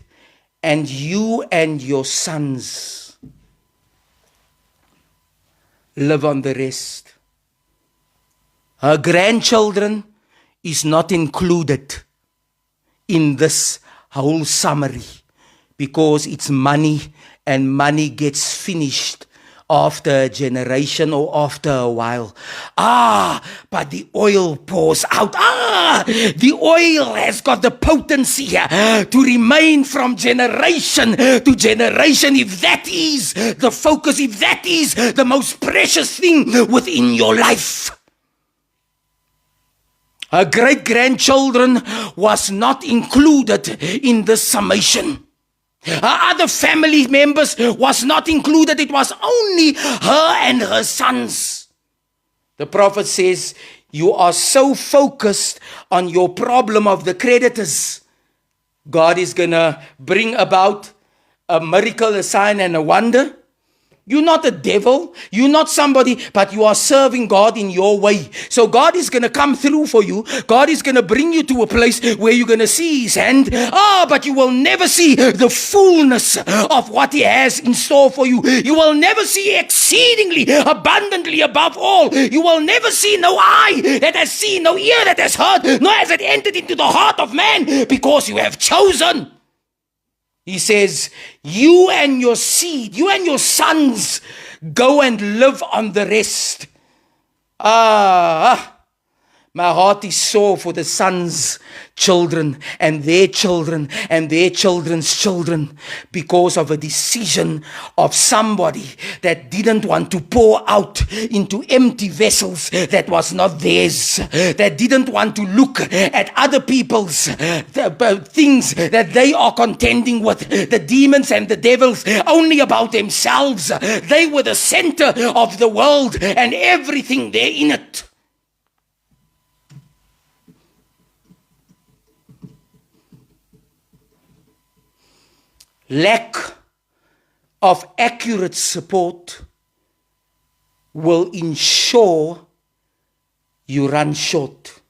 and you and your sons live on the rest. Her grandchildren is not included in this whole summary because it's money, and money gets finished after a generation or after a while. But the oil pours out. The oil has got the potency to remain from generation to generation. If that is the focus, if that is the most precious thing within your life. Her great-grandchildren was not included in the summation. Her other family members was not included. It was only her and her sons. The prophet says, you are so focused on your problem of the creditors. God is going to bring about a miracle, a sign and a wonder. You're not a devil. You're not somebody, but you are serving God in your way. So God is going to come through for you. God is going to bring you to a place where you're going to see His hand. But you will never see the fullness of what He has in store for you. You will never see exceedingly, abundantly above all. You will never see no eye that has seen, no ear that has heard, nor has it entered into the heart of man, because you have chosen. He says, you and your seed, you and your sons, go and live on the rest. My heart is sore for the sons' children and their children and their children's children, because of a decision of somebody that didn't want to pour out into empty vessels that was not theirs, that didn't want to look at other people's things that they are contending with, the demons and the devils, only about themselves. They were the center of the world and everything there in it. Lack of accurate support will ensure you run short.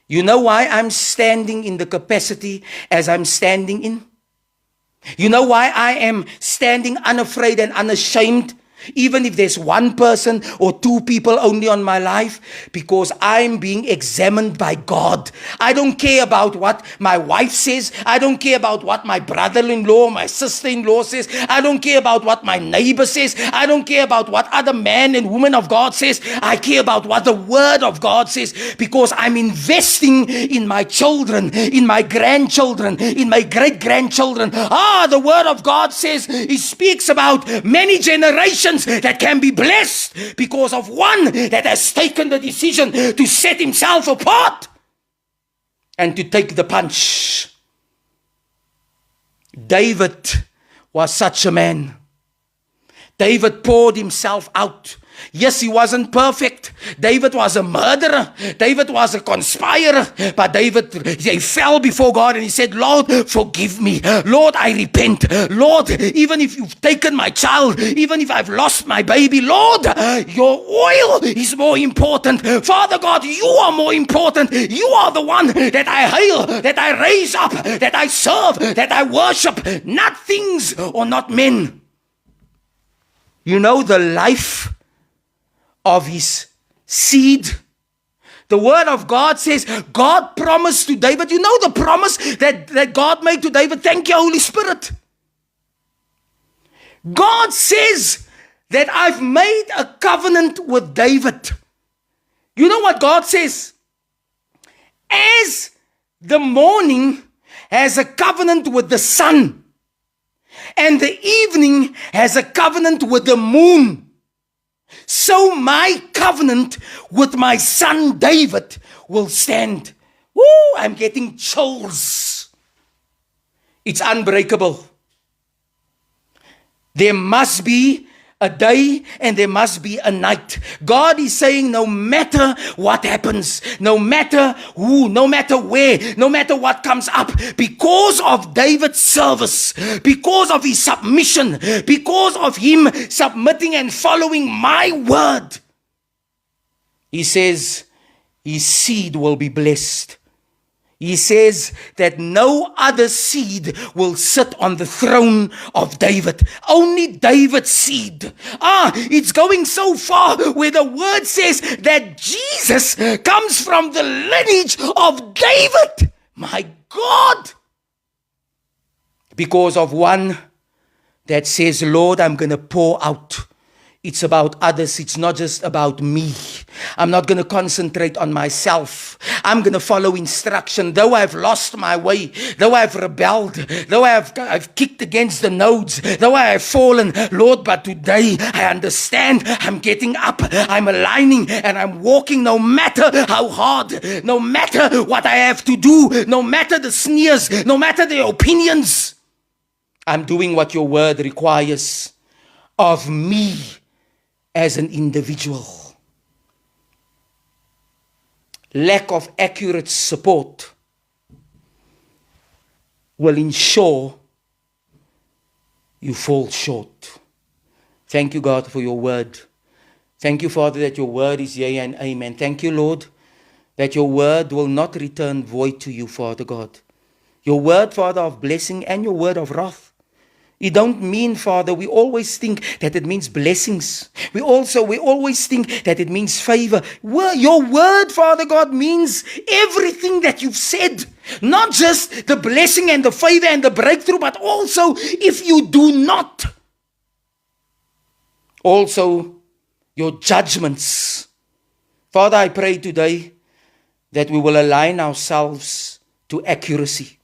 You know why I'm standing in the capacity as I'm standing in? You know why I am standing unafraid and unashamed, even if there's one person or two people only on my life? Because I'm being examined by God. I don't care about what my wife says. I don't care about what my brother-in-law, my sister-in-law says. I don't care about what my neighbor says. I don't care about what other man and woman of God says. I care about what the word of God says, because I'm investing in my children, in my grandchildren, in my great-grandchildren. The word of God says, He speaks about many generations that can be blessed because of one that has taken the decision to set himself apart and to take the punch. David was such a man. David poured himself out. Yes, he wasn't perfect. David was a murderer. David was a conspirer. But David, he fell before God and he said, Lord, forgive me. Lord, I repent. Lord, even if you've taken my child, even if I've lost my baby, Lord, your oil is more important. Father God, you are more important. You are the one that I hail, that I raise up, that I serve, that I worship, not things or not men. You know the life of his seed. The word of God says God promised to David. You know the promise that God made to David? Thank you, Holy Spirit. God says that I've made a covenant with David. You know what God says? As the morning has a covenant with the sun, and the evening has a covenant with the moon, so my covenant with my son David will stand. Woo, I'm getting chills. It's unbreakable. There must be a day and there must be a night. God is saying no matter what happens, no matter who, no matter where, no matter what comes up, because of David's service, because of his submission, because of him submitting and following my word, he says his seed will be blessed. He says that no other seed will sit on the throne of David. Only David's seed. It's going so far where the word says that Jesus comes from the lineage of David. My God. Because of one that says, Lord, I'm going to pour out. It's about others. It's not just about me. I'm not going to concentrate on myself. I'm going to follow instruction. Though I've lost my way, though I've rebelled, though I've kicked against the nodes, though I have fallen, Lord, but today I understand. I'm getting up, I'm aligning, and I'm walking no matter how hard, no matter what I have to do, no matter the sneers, no matter the opinions. I'm doing what your word requires of me as an individual. Lack of accurate support will ensure you fall short. Thank you, God, for your word. Thank you, Father, that your word is yea and amen. Thank you, Lord, that your word will not return void to you, Father God. Your word, Father, of blessing and your word of wrath. It don't mean, Father, we always think that it means blessings. We always think that it means favor. Your word, Father God, means everything that you've said. Not just the blessing and the favor and the breakthrough, but also if you do not. Also, your judgments. Father, I pray today that we will align ourselves to accuracy.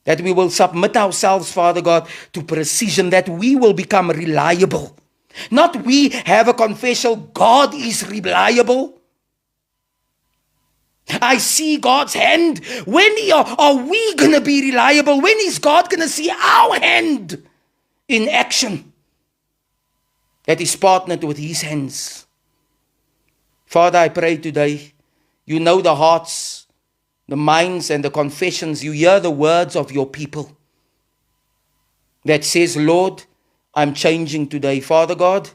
That we will submit ourselves, Father God, to precision, that we will become reliable. Not we have a confession, God is reliable. I see God's hand. When are we going to be reliable? When is God going to see our hand in action? That is partnered with His hands. Father, I pray today, you know the hearts, the minds and the confessions. You hear the words of your people that says, Lord, I'm changing today. Father God,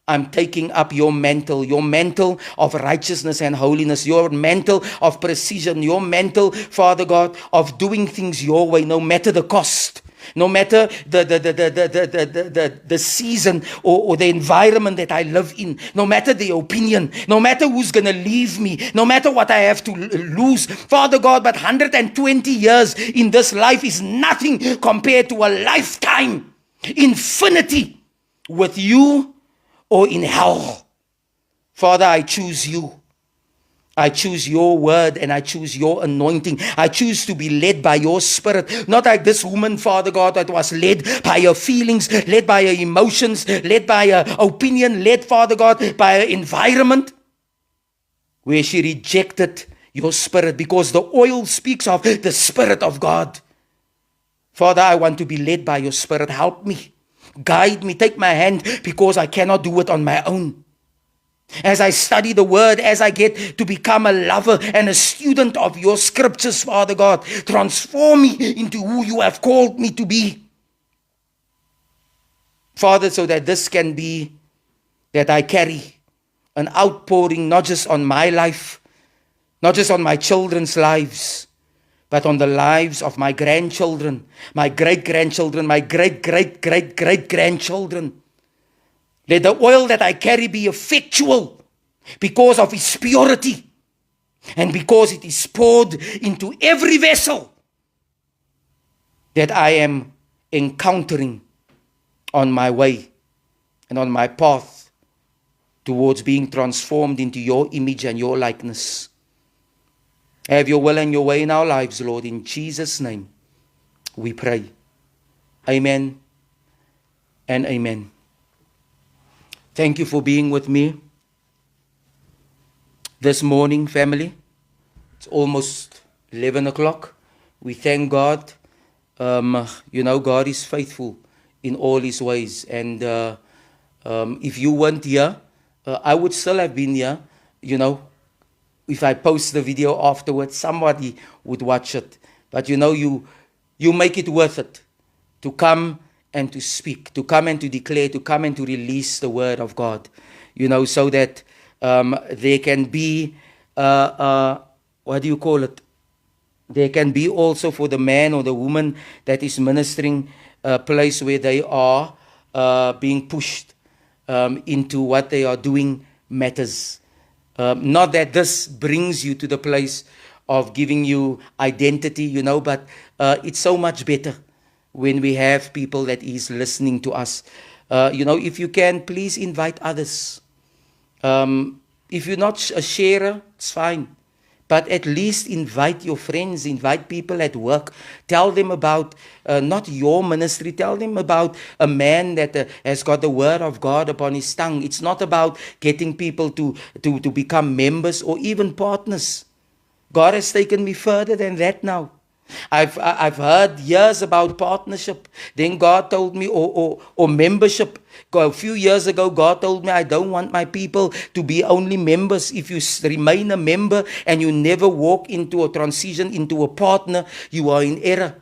I'm taking up your mantle of righteousness and holiness, your mantle of precision, your mantle, Father God, of doing things your way, no matter the cost. No matter the season or the environment that I live in, no matter the opinion, no matter who's going to leave me, no matter what I have to lose, Father God, but 120 years in this life is nothing compared to a lifetime, infinity with you or in hell. Father, I choose you. I choose your word and I choose your anointing. I choose to be led by your spirit. Not like this woman, Father God, that was led by her feelings, led by her emotions, led by her opinion, led, Father God, by her environment, where she rejected your spirit, because the oil speaks of the Spirit of God. Father, I want to be led by your spirit. Help me. Guide me. Take my hand, because I cannot do it on my own. As I study the word, as I get to become a lover and a student of your scriptures, Father God, transform me into who you have called me to be. Father, so that this can be that I carry an outpouring not just on my life, not just on my children's lives, but on the lives of my grandchildren, my great-grandchildren, my great-great-great-great-grandchildren. Let the oil that I carry be effectual because of its purity and because it is poured into every vessel that I am encountering on my way and on my path towards being transformed into your image and your likeness. Have your will and your way in our lives, Lord. In Jesus' name we pray. Amen and amen. Thank you for being with me this morning, family. It's almost 11 o'clock. We thank God. God is faithful in all His ways. And if you weren't here, I would still have been here. If I post the video afterwards, somebody would watch it. But you make it worth it to come and to speak, to come and to declare, to come and to release the word of God, so that there can be, there can be also for the man or the woman that is ministering a place where they are being pushed into what they are doing matters. Not that this brings you to the place of giving you identity, but it's so much better when we have people that is listening to us. If you can, please invite others. If you're not a sharer, it's fine. But at least invite your friends, invite people at work. Tell them about not your ministry. Tell them about a man that has got the word of God upon his tongue. It's not about getting people to become members or even partners. God has taken me further than that now. I've heard years about partnership. Then God told me, or membership. A few years ago, God told me, I don't want my people to be only members. If you remain a member and you never walk into a transition into a partner, you are in error.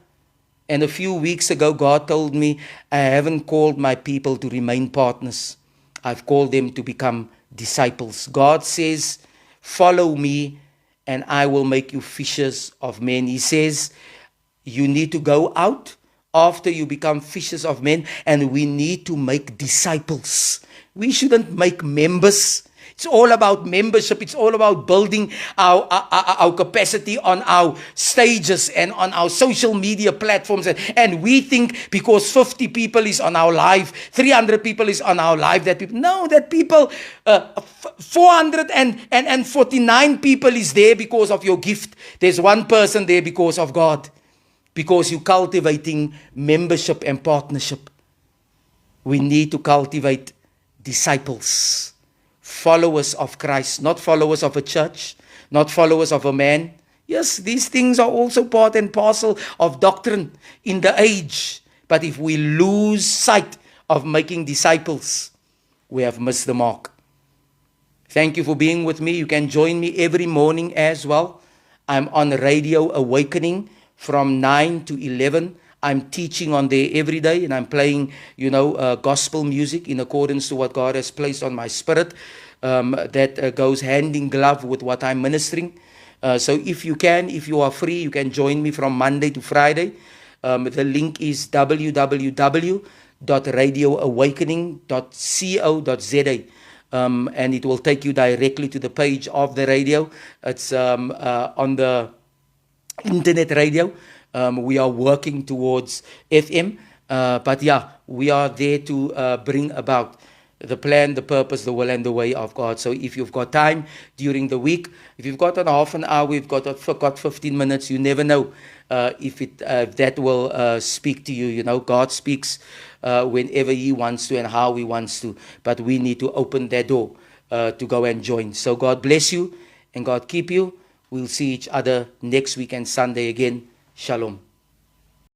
And a few weeks ago, God told me, I haven't called my people to remain partners. I've called them to become disciples. God says, follow me and I will make you fishers of men. He says, you need to go out after you become fishers of men, and we need to make disciples. We shouldn't make members. It's all about membership. It's all about building our capacity on our stages and on our social media platforms. And we think because 50 people is on our live, 300 people is on our live, that people, no, that people, 449 people is there because of your gift. There's one person there because of God. Because you're cultivating membership and partnership. We need to cultivate disciples. Followers of Christ, not followers of a church, not followers of a man. Yes, these things are also part and parcel of doctrine in the age. But if we lose sight of making disciples, we have missed the mark. Thank you for being with me. You can join me every morning as well. I'm on Radio Awakening from 9 to 11. I'm teaching on there every day, and I'm playing, gospel music in accordance to what God has placed on my spirit. That goes hand in glove with what I'm ministering. So if you are free, you can join me from Monday to Friday. The link is www.radioawakening.co.za. And it will take you directly to the page of the radio. It's on the internet radio. We are working towards FM. But yeah, we are there to bring about the plan, the purpose, the will, and the way of God. So if you've got time during the week, if you've got an half an hour, we've got 15 minutes, you never know if that will speak to you. God speaks whenever He wants to and how He wants to. But we need to open that door to go and join. So God bless you and God keep you. We'll see each other next week and Sunday again. Shalom.